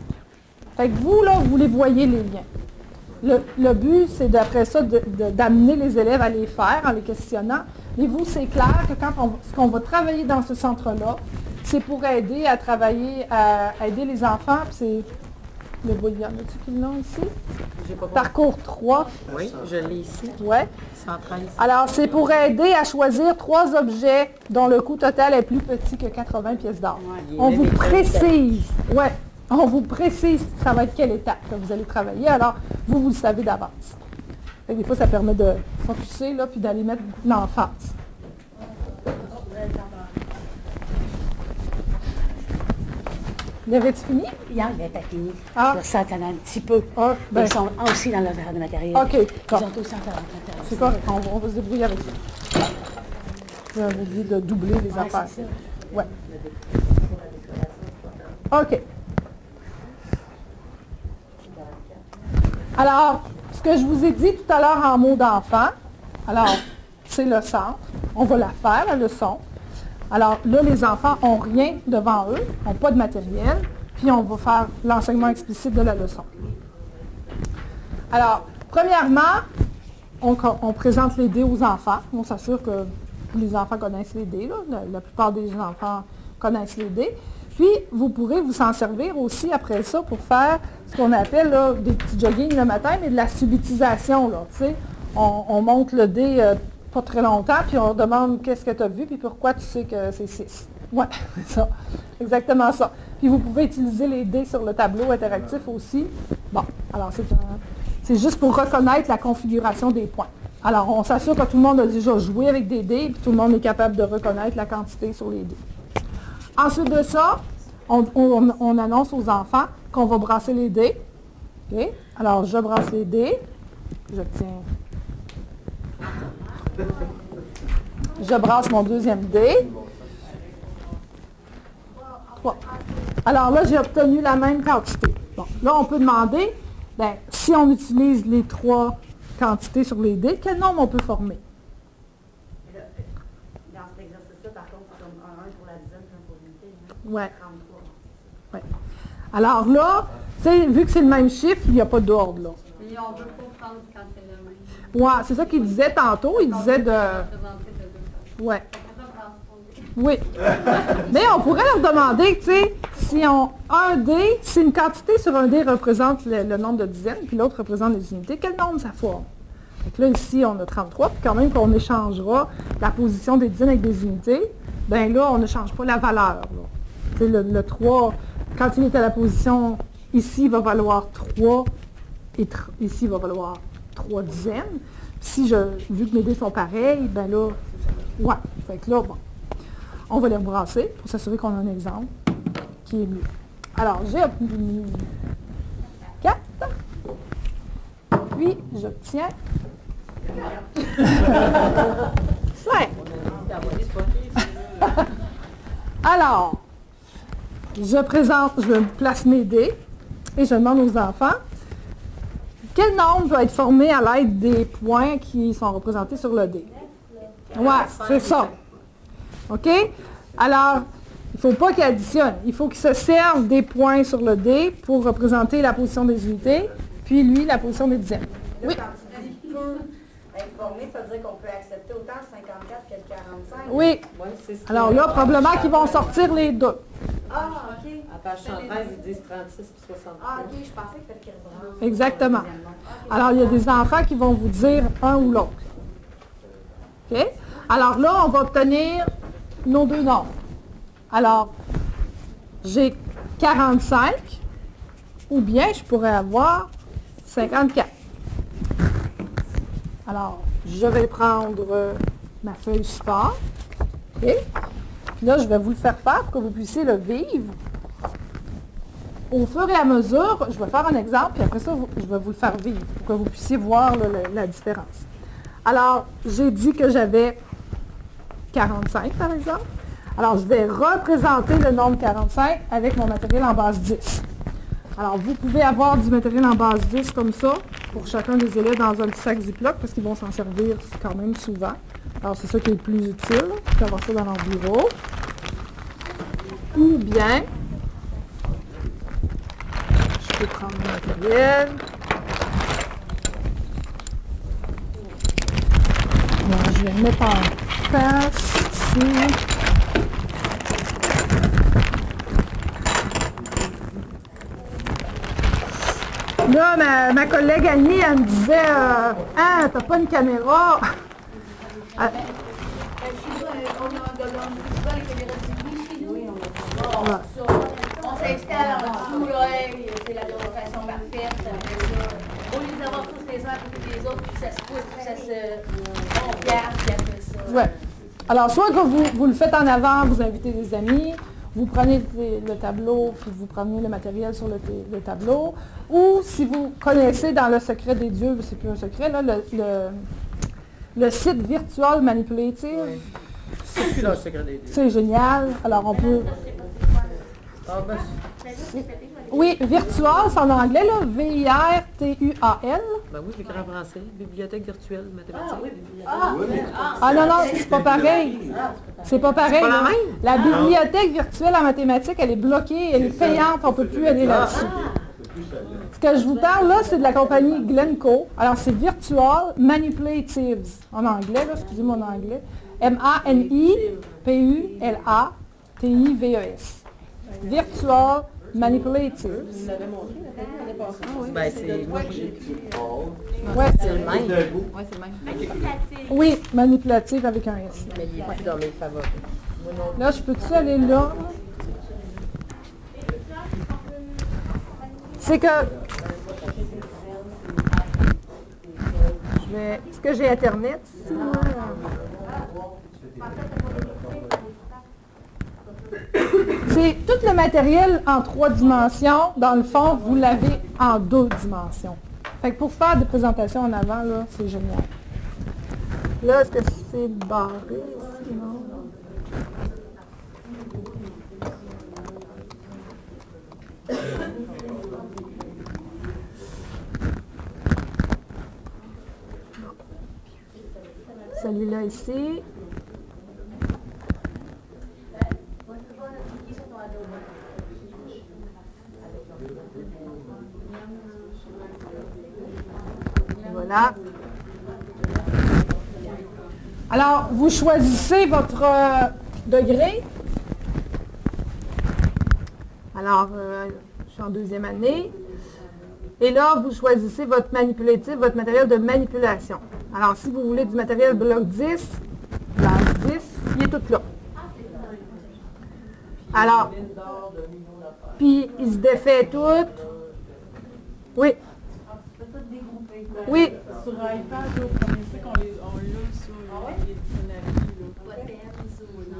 Fait que vous, là, vous les voyez les liens. Le but, c'est d'après ça d'amener les élèves à les faire en les questionnant. Mais vous, c'est clair que ce qu'on va travailler dans ce centre-là, c'est pour aider à travailler, à aider les enfants. C'est le voyant, as-tu qu'ils l'ont ici? Parcours 3. Oui, je l'ai ici. Ouais. 113. Alors, c'est pour aider à choisir 3 objets dont le coût total est plus petit que 80 pièces d'or. Ouais, on vous précise. Ouais. On vous précise ça va être quelle étape que vous allez travailler. Alors, vous le savez d'avance. Des fois, ça permet de focuser là, puis d'aller mettre l'emphase. L'avais-tu fini? Hier, il était fini. Ah. Ça attend un petit peu. Ah, ben. Ils sont aussi dans le verre de matériel. OK. Ils sont aussi en train de c'est quoi? On va se débrouiller avec ça. J'ai envie de doubler les affaires. Ouais. OK. Alors, ce que je vous ai dit tout à l'heure en mots d'enfant, alors, c'est le centre. On va la faire, la leçon. Alors, là, les enfants n'ont rien devant eux, n'ont pas de matériel, puis on va faire l'enseignement explicite de la leçon. Alors, premièrement, on présente les dés aux enfants. On s'assure que tous les enfants connaissent les dés. Là. La plupart des enfants connaissent les dés. Puis, vous pourrez vous en servir aussi après ça pour faire ce qu'on appelle là, des petits joggings le matin, mais de la subitisation. Là, on monte le dé pas très longtemps, puis on demande qu'est-ce que tu as vu, puis pourquoi tu sais que c'est 6. Oui, c'est ça. Exactement ça. Puis vous pouvez utiliser les dés sur le tableau interactif aussi. Bon, alors c'est juste pour reconnaître la configuration des points. Alors, on s'assure que tout le monde a déjà joué avec des dés, puis tout le monde est capable de reconnaître la quantité sur les dés. Ensuite de ça, on annonce aux enfants qu'on va brasser les dés. Okay? Alors, je brasse les dés. Je brasse mon deuxième dé. 3. Alors là, j'ai obtenu la même quantité. Bon, là, on peut demander, ben, si on utilise les 3 quantités sur les dés, quel nombre on peut former? Dans cet exercice-là, par contre, c'est comme un pour la dizaine, un pour l'unité. Oui. Ouais. Alors là, vu que c'est le même chiffre, il n'y a pas d'ordre. Là. Et on ne veut pas prendre quand c'est le même. Oui, c'est ça qu'il disait tantôt. Il disait de... Oui. Oui. Mais on pourrait leur demander, tu sais, si un dé, si une quantité sur un dé représente le nombre de dizaines, puis l'autre représente les unités, quel nombre ça forme? Donc là, ici, on a 33, puis quand même qu'on échangera la position des dizaines avec des unités, bien là, on ne change pas la valeur. Tu sais, le 3, quand il est à la position, ici, il va valoir 3, et ici, il va valoir 3 dizaines. Puis vu que mes dés sont pareils, bien là, ouais. Fait que là, bon. On va les brasser pour s'assurer qu'on a un exemple qui est mieux. Alors, j'ai obtenu 4. Puis, j'obtiens 5. Alors, je place mes dés et je demande aux enfants quel nombre doit être formé à l'aide des points qui sont représentés sur le dé. Ouais, c'est ça. OK? Alors, il ne faut pas qu'il additionne. Il faut qu'il se serve des points sur le dé pour représenter la position des unités, puis lui, la position des dizaines. Oui? Quand tu dis peut être formé, ça veut dire qu'on peut accepter autant le 54 que le 45? Oui. Alors là, probablement qu'ils vont sortir les deux. Ah, OK. À page 113, ils disent 36 et 60. Ah, OK, je pensais qu'il fallait qu'ils rebrassent. Exactement. Alors, il y a des enfants qui vont vous dire un ou l'autre. OK? Alors là, on va obtenir nos deux nombres. Alors, j'ai 45, ou bien je pourrais avoir 54. Alors, je vais prendre ma feuille support. OK? Là, je vais vous le faire faire pour que vous puissiez le vivre. Au fur et à mesure, je vais faire un exemple, puis après ça, je vais vous le faire vivre pour que vous puissiez voir la différence. Alors, j'ai dit que j'avais 45, par exemple. Alors, je vais représenter le nombre 45 avec mon matériel en base 10. Alors, vous pouvez avoir du matériel en base 10 comme ça pour chacun des élèves dans un petit sac Ziploc parce qu'ils vont s'en servir quand même souvent. Alors, c'est ça qui est le plus utile, d'avoir ça dans leur bureau. Ou bien, je peux prendre mon matériel. Bon, je vais le mettre en face ici. Là, ma collègue Annie, elle me disait ah, t'as pas une caméra. On a les caméras chez nous. On s'installe en dessous, là, c'est la façon parfaite. On les avoir tous les uns à côté des autres, puis ça se pousse, puis ça se... On regarde, puis après ça. Ouais. Alors, soit que vous le faites en avant, vous invitez des amis, vous prenez le tableau, puis vous prenez le matériel sur le tableau, ou si vous connaissez dans le secret des dieux, c'est plus un secret, là, le site Virtual Manipulative, c'est génial. Alors, on peut... Oui, virtual, c'est en anglais, là, V-I-R-T-U-A-L. Ben oui, l'écran français, bibliothèque virtuelle mathématique. Ah non, non, c'est pas pareil. C'est pas pareil. C'est pas la même? La bibliothèque virtuelle en mathématiques, elle est bloquée, elle est payante, on ne peut plus aller là-dessus. Ce que je vous parle là, c'est de la compagnie Glencoe. Alors, c'est Virtual Manipulatives en anglais, là, excusez-moi en anglais. M-A-N-I-P-U-L-A-T-I-V-E-S. Virtual Manipulative. Vous l'avez montré, l'année passée? Ben, c'est... Moi, j'ai... Ouais. C'est le même. Ouais, c'est le même. Manipulative. Oui, manipulative avec un S. Mais il est plus dans mes favoris. Là, je peux-tu aller là? C'est que... Est-ce que j'ai Internet ici? C'est tout le matériel en 3 dimensions. Dans le fond, vous l'avez en 2 dimensions. Fait que pour faire des présentations en avant, là, c'est génial. Là, est-ce que c'est barré ici? Non. Celui-là ici. Voilà. Alors, vous choisissez votre degré. Alors, je suis en 2e année. Et là, vous choisissez votre manipulatif, votre matériel de manipulation. Alors, si vous voulez du matériel bloc 10, base 10, il est tout là. Alors, puis il se défait tout. Oui. Oui. Sur iPad, au premier cycle, on l'a sur les Phonavi.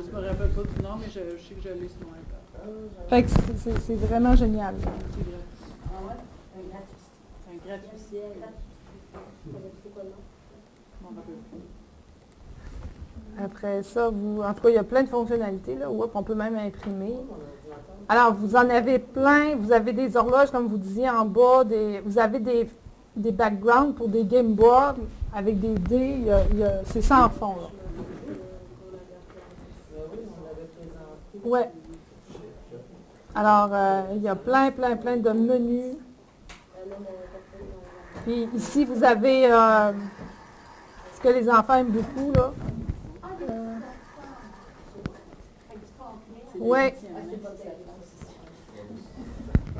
Je me rappelle pas du nom, mais je sais que je l'ai sur mon iPad. Fait que c'est vraiment génial. Ah ouais? C'est un gratuit. C'est quoi le nom? Je m'en rappelle plus. Après ça, en tout cas, il y a plein de fonctionnalités. Là. Oups, on peut même imprimer. Alors, vous en avez plein. Vous avez des horloges, comme vous disiez, en bas. Vous avez des backgrounds pour des game boards avec des dés. C'est sans fond. Là. Ouais. Alors, il y a plein de menus. Puis ici, vous avez ce que les enfants aiment beaucoup, là. Oui.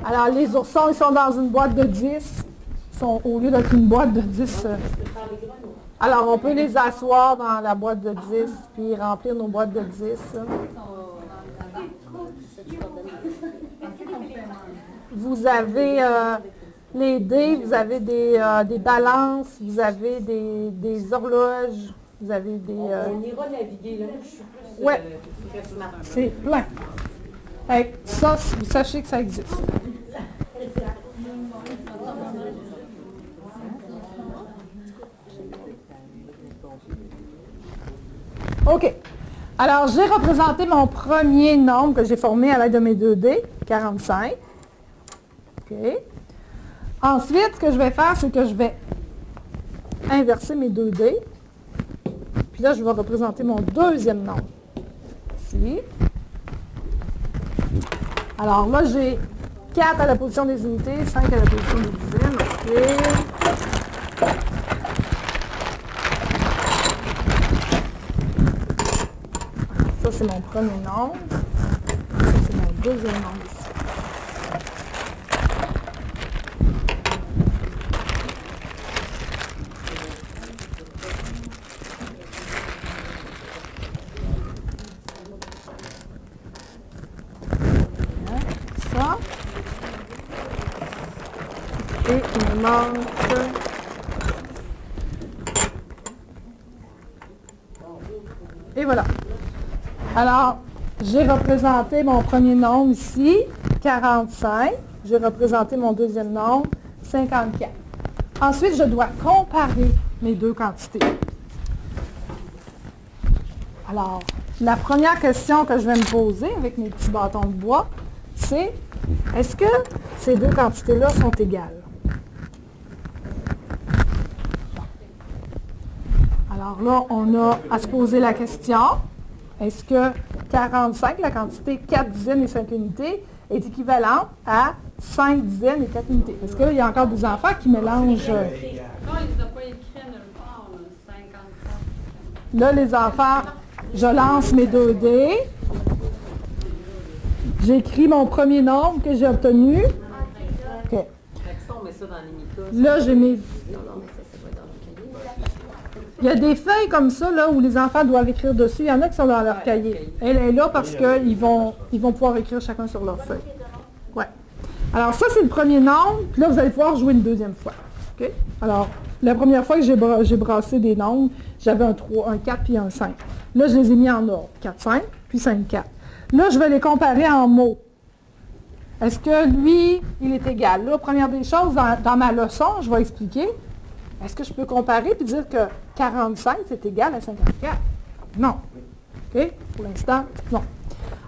Alors, les oursons, ils sont dans une boîte de 10. Au lieu d'être une boîte de 10. Alors, on peut les asseoir dans la boîte de 10, puis remplir nos boîtes de 10. Vous avez les dés, vous avez des balances, vous avez des horloges, vous avez des... On ira naviguer, là. Je suis plus... Ouais. C'est plein. Fait que ça, vous sachez que ça existe. OK. Alors, j'ai représenté mon premier nombre que j'ai formé à l'aide de mes 2 dés, 45. OK. Ensuite, ce que je vais faire, c'est que je vais inverser mes 2 dés. Puis là, je vais représenter mon deuxième nombre. Ici. Alors là, j'ai 4 à la position des unités, 5 à la position des dizaines. OK. Ça, c'est mon premier nombre. Ça, c'est mon deuxième nombre ici. Ça. Et il me manque... Et voilà. Alors, j'ai représenté mon premier nombre ici, 45. J'ai représenté mon deuxième nombre, 54. Ensuite, je dois comparer mes 2 quantités. Alors, la première question que je vais me poser avec mes petits bâtons de bois, c'est est-ce que ces 2 quantités-là sont égales? Alors là, on a à se poser la question. Est-ce que 45, la quantité 4 dizaines et 5 unités, est équivalente à 5 dizaines et 4 unités? Est-ce qu'il y a encore des enfants qui mélangent... Non, il ne les a pas écrits nulle part, 54. Là, les enfants, je lance mes 2 dés. J'écris mon premier nombre que j'ai obtenu. OK. On met ça dans les Là, j'ai mes... Il y a des feuilles comme ça, là, où les enfants doivent écrire dessus. Il y en a qui sont dans leur cahier. Elle est là parce qu'ils vont pouvoir écrire chacun sur leur feuille. Ouais. Alors ça, c'est le premier nombre. Puis là, vous allez pouvoir jouer une deuxième fois. OK? Alors, la première fois que j'ai brassé des nombres, j'avais un 3, un 4 puis un 5. Là, je les ai mis en ordre. 4, 5, puis 5, 4. Là, je vais les comparer en mots. Est-ce que lui, il est égal? Là, première des choses, dans ma leçon, je vais expliquer. Est-ce que je peux comparer et dire que 45, c'est égal à 54? Non. OK? Pour l'instant, non.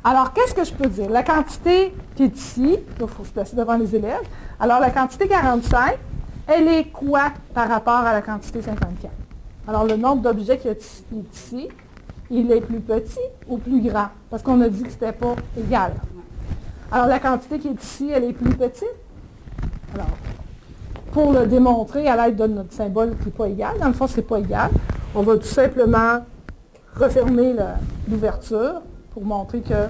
Alors, qu'est-ce que je peux dire? La quantité qui est ici, il faut se placer devant les élèves. Alors, la quantité 45, elle est quoi par rapport à la quantité 54? Alors, le nombre d'objets qui est ici, il est plus petit ou plus grand? Parce qu'on a dit que ce n'était pas égal. Alors, la quantité qui est ici, elle est plus petite? Alors, pour le démontrer à l'aide de notre symbole qui n'est pas égal, dans le fond, ce n'est pas égal, on va tout simplement refermer l'ouverture pour montrer que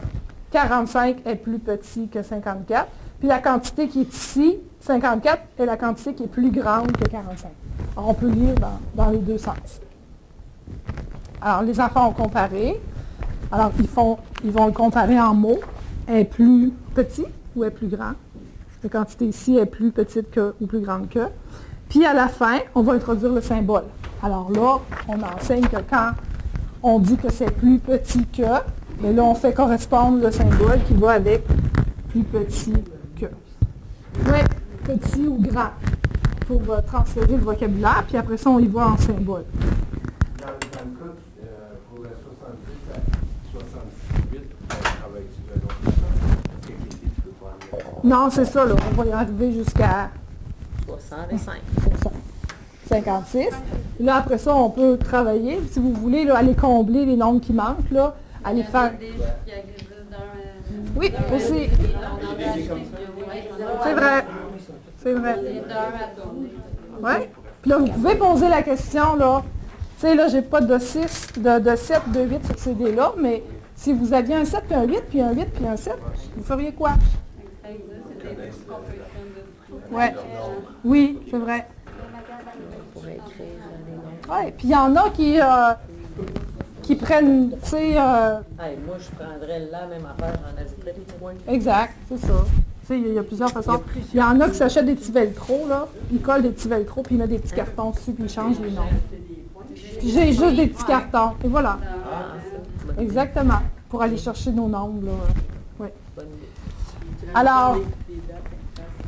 45 est plus petit que 54. Puis la quantité qui est ici, 54, est la quantité qui est plus grande que 45. Alors, on peut lire dans les deux sens. Alors, les enfants ont comparé. Alors, ils vont le comparer en mots. Est plus petit ou est plus grand. La quantité ici est plus petite que ou plus grande que. Puis à la fin, on va introduire le symbole. Alors là, on enseigne que quand on dit que c'est plus petit que, mais là, on fait correspondre le symbole qui va avec plus petit que. Oui, petit ou grand, pour transférer le vocabulaire, puis après ça, on y va en symbole. Dans le cas, pour la 70 à 78, non, c'est ça, là. On va y arriver jusqu'à 65. 56. Là, après ça, on peut travailler. Si vous voulez, là, aller combler les nombres qui manquent, là, aller faire... Oui, aussi. C'est vrai. C'est vrai. Oui. Puis là, vous pouvez poser la question, là. Tu sais, là, j'ai pas de 6, de 7, de 8 sur ces dés-là, mais si vous aviez un 7, puis un 8, puis un 8, puis un 7, vous feriez quoi? Ouais. Oui, c'est vrai. Ouais, puis il y en a qui prennent, tu sais... moi, je prendrais la même affaire, j'en ajouterais des points. Exact, c'est ça. Tu sais, il y a plusieurs façons. Il y en a qui s'achètent des petits velcro, là. Ils collent des petits velcro, puis ils mettent des petits cartons dessus, puis ils changent les noms. Puis j'ai juste des petits cartons. Et voilà. Exactement. Pour aller chercher nos nombres, là. Oui. Alors,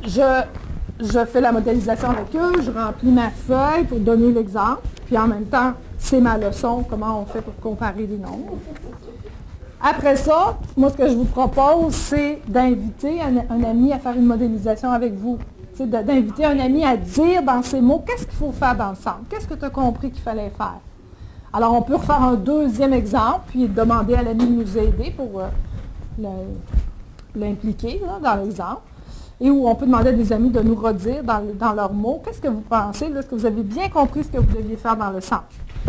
je fais la modélisation avec eux, je remplis ma feuille pour donner l'exemple, puis en même temps, c'est ma leçon, comment on fait pour comparer les nombres. Après ça, moi, ce que je vous propose, c'est d'inviter un ami à faire une modélisation avec vous. C'est d'inviter un ami à dire dans ses mots, qu'est-ce qu'il faut faire dans le centre? Qu'est-ce que tu as compris qu'il fallait faire? Alors, on peut refaire un deuxième exemple, puis demander à l'ami de nous aider pour l'impliquer dans l'exemple. Et où on peut demander à des amis de nous redire dans leurs mots, qu'est-ce que vous pensez? Est-ce que vous avez bien compris ce que vous deviez faire dans le centre?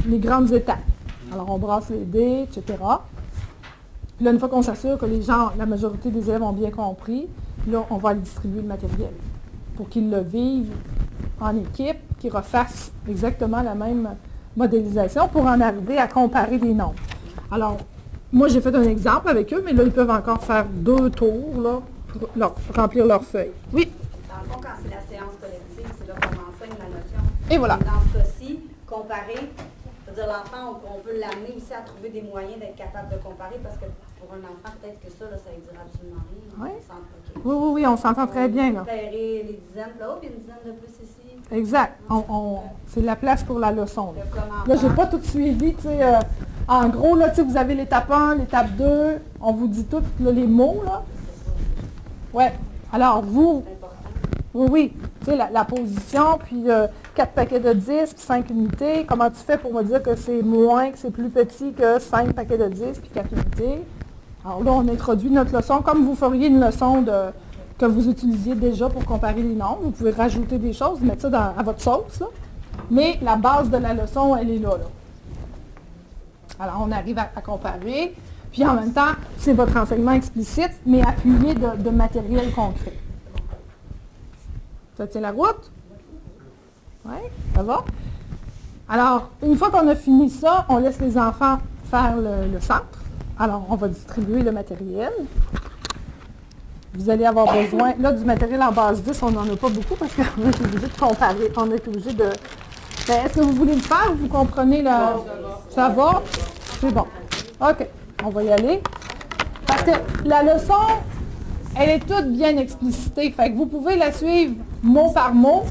Les grandes étapes. Alors, on brasse les dés, etc. Puis là, une fois qu'on s'assure que la majorité des élèves ont bien compris, là, on va aller distribuer le matériel pour qu'ils le vivent en équipe, qu'ils refassent exactement la même modélisation pour en arriver à comparer des nombres. Alors, moi, j'ai fait un exemple avec eux, mais là, ils peuvent encore faire 2 tours, là, pour remplir leur feuille. Oui? Dans le fond, quand c'est la séance collective, c'est là qu'on enseigne la notion. Et voilà. Dans ce cas-ci, comparer, c'est-à-dire l'enfant, on peut l'amener aussi à trouver des moyens d'être capable de comparer, parce que pour un enfant, peut-être que ça, là, ça ne dira absolument rien. Oui. Oui, on s'entend très bien, là. Repérer les dizaines, là, il y a une dizaine de plus ici. Exact. C'est la place pour la leçon. Là, je n'ai pas tout suivi, tu sais. En gros, là, tu sais, vous avez l'étape 1, l'étape 2, on vous dit tout, là, les mots, là. Ouais. Alors, vous, oui, tu sais, la position, puis 4 paquets de 10, puis 5 unités. Comment tu fais pour me dire que c'est moins, que c'est plus petit que 5 paquets de 10, puis 4 unités? Alors là, on introduit notre leçon, comme vous feriez une leçon que vous utilisiez déjà pour comparer les nombres. Vous pouvez rajouter des choses, mettre ça à votre sauce, là. Mais la base de la leçon, elle est là. Alors, on arrive à comparer. Puis en même temps, c'est votre enseignement explicite, mais appuyé de matériel concret. Ça tient la route? Oui, ça va? Alors, une fois qu'on a fini ça, on laisse les enfants faire le centre. Alors, on va distribuer le matériel. Vous allez avoir besoin, là, du matériel en base 10, on n'en a pas beaucoup parce qu'on est obligé de comparer, on est obligé de... Ben, est-ce que vous voulez le faire? Vous comprenez la... Ça va? C'est bon. OK, on va y aller. Parce que la leçon, elle est toute bien explicitée. Fait que vous pouvez la suivre mot par mot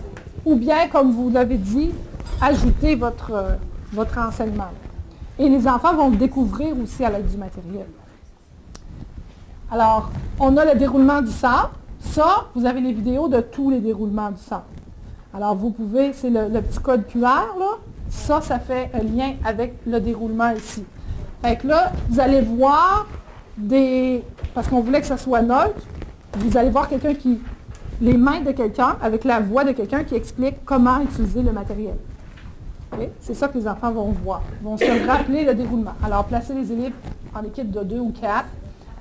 ou bien, comme vous l'avez dit, ajouter votre enseignement. Et les enfants vont le découvrir aussi à l'aide du matériel. Alors, on a le déroulement du centre. Ça, vous avez les vidéos de tous les déroulements du centre. Alors, vous pouvez, c'est le petit code QR, là. Ça fait un lien avec le déroulement ici. Fait que là, vous allez voir parce qu'on voulait que ça soit neutre, vous allez voir les mains de quelqu'un avec la voix de quelqu'un qui explique comment utiliser le matériel. Okay? C'est ça que les enfants vont voir. Ils vont se rappeler le déroulement. Alors, placez les élèves en équipe de 2 ou 4.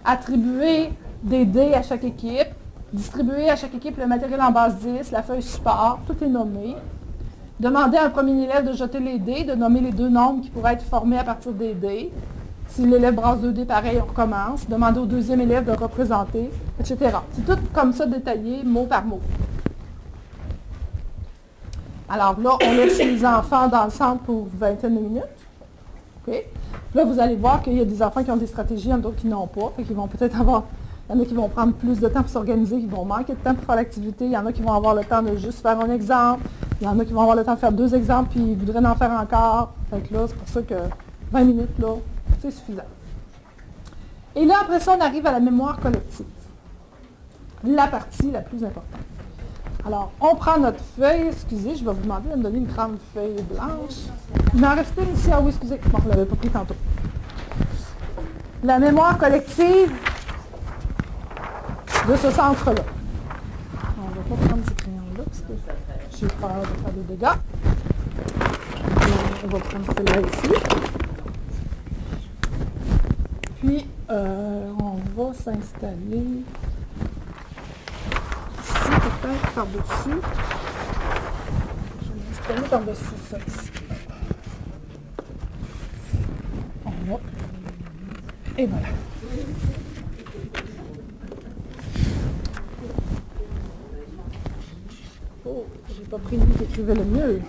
Attribuer des dés à chaque équipe. Distribuer à chaque équipe le matériel en base 10, la feuille support, tout est nommé. Demandez à un premier élève de jeter les dés, de nommer les 2 nombres qui pourraient être formés à partir des dés. Si l'élève brasse 2 dés, pareil, on recommence. Demandez au deuxième élève de représenter, etc. C'est tout comme ça détaillé, mot par mot. Alors là, on laisse les enfants dans le centre pour une vingtaine de minutes. Okay. Là, vous allez voir qu'il y a des enfants qui ont des stratégies, il y en a d'autres qui n'ont pas. Fait qu'ils vont peut-être avoir... Il y en a qui vont prendre plus de temps pour s'organiser, qui vont manquer de temps pour faire l'activité. Il y en a qui vont avoir le temps de juste faire un exemple. Il y en a qui vont avoir le temps de faire 2 exemples, puis ils voudraient en faire encore. Fait que là, c'est pour ça que 20 minutes, là, c'est suffisant. Et là, après ça, on arrive à la mémoire collective. La partie la plus importante. Alors, on prend notre feuille. Excusez, je vais vous demander de me donner une grande feuille blanche. Il m'en restait une ici. Ah oui, excusez. Bon, je ne l'avais pas pris tantôt. La mémoire collective de ce centre-là. On ne va pas prendre ces crayons-là parce que j'ai peur de faire des dégâts. On va prendre celle-là ici. Puis, on va s'installer ici, peut-être par-dessus. Je vais m'installer par-dessus ça ici. On va. Et voilà. Oh, j'ai pas pris lui qui écrivait le mieux.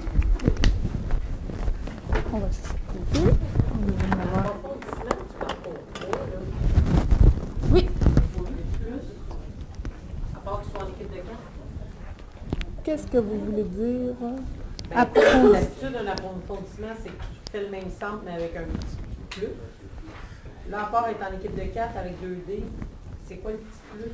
On va se côté. On va avoir. Oui. À part que tu sois en équipe de 4. Qu'est-ce que vous voulez dire? L'habitude d'un approfondissement, c'est que tu fais le même centre, mais avec un petit plus. L'apport est en équipe de 4 avec 2 dés. C'est quoi le petit plus?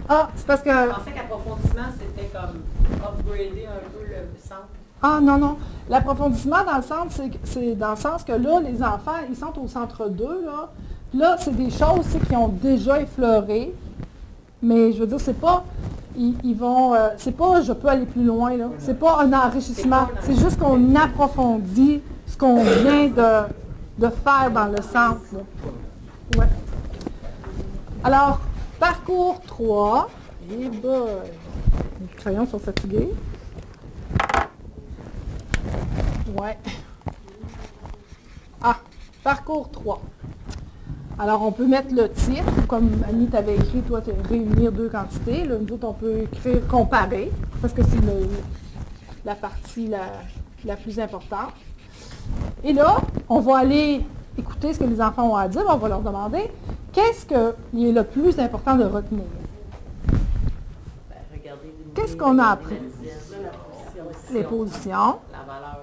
Ah, c'est parce que... Je pensais qu'approfondissement, c'était comme upgrader un peu le centre. Ah, non, non. L'approfondissement dans le centre, c'est dans le sens que là, les enfants, ils sont au centre 2, là. Là, c'est des choses qui ont déjà effleuré. Mais je veux dire, c'est pas... Ils vont... c'est pas je peux aller plus loin, là. C'est pas un enrichissement. C'est juste qu'on approfondit ce qu'on vient de faire dans le centre, là. Ouais. Alors, parcours 3. Et boy, les crayons sont fatigués. Ouais. Ah, parcours 3. Alors, on peut mettre le titre, comme Annie t'avait écrit, toi, réunir 2 quantités. Là, nous autres, on peut écrire comparer, parce que c'est la partie la plus importante. Et là, on va aller écouter ce que les enfants ont à dire. On va leur demander, qu'est-ce qui est le plus important de retenir? Qu'est-ce qu'on a appris? Les positions. La valeur.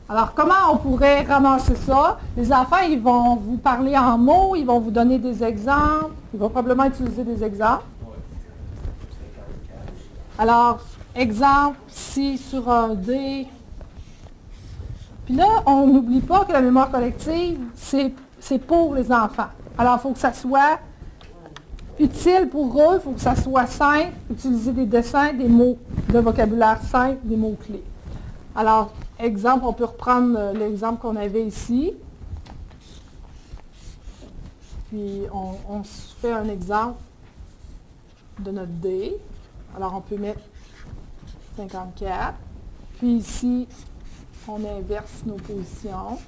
Alors, comment on pourrait ramasser ça? Les enfants, ils vont vous parler en mots, ils vont vous donner des exemples. Ils vont probablement utiliser des exemples. Alors, exemple, ici, sur un dé. Puis là, on n'oublie pas que la mémoire collective, c'est pour les enfants. Alors, il faut que ça soit utile pour eux, il faut que ça soit simple, utiliser des dessins, des mots de vocabulaire simple, des mots-clés. Alors, exemple, on peut reprendre l'exemple qu'on avait ici. Puis on se fait un exemple de notre D. Alors on peut mettre 54. Puis ici, on inverse nos positions.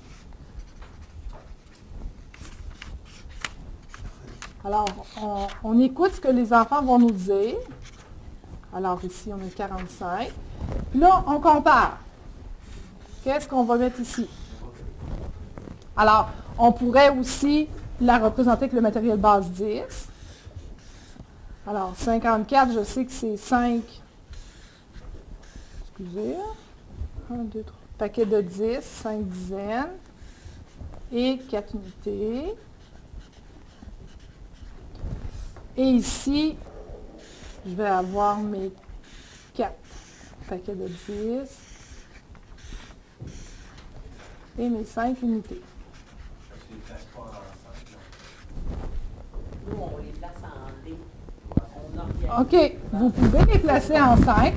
Alors, on écoute ce que les enfants vont nous dire. Alors ici, on a 45. Puis là, on compare. Qu'est-ce qu'on va mettre ici? Alors, on pourrait aussi la représenter avec le matériel base 10. Alors, 54, je sais que c'est 5. Excusez. 1, 2, 3. Paquet de 10, 5 dizaines. Et 4 unités. Et ici, je vais avoir mes 4 paquets de 10 et mes 5 unités. Nous, on les place en D. OK, vous pouvez les placer en 5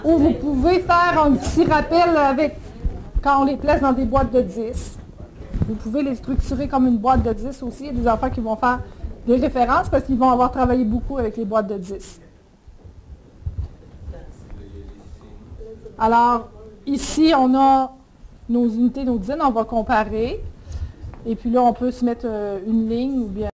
ou vous pouvez faire un petit rappel avec quand on les place dans des boîtes de 10. Vous pouvez les structurer comme une boîte de 10 aussi. Il y a des enfants qui vont faire des références parce qu'ils vont avoir travaillé beaucoup avec les boîtes de 10. Alors, ici, on a nos unités, nos dizaines, on va comparer. Et puis là, on peut se mettre une ligne ou bien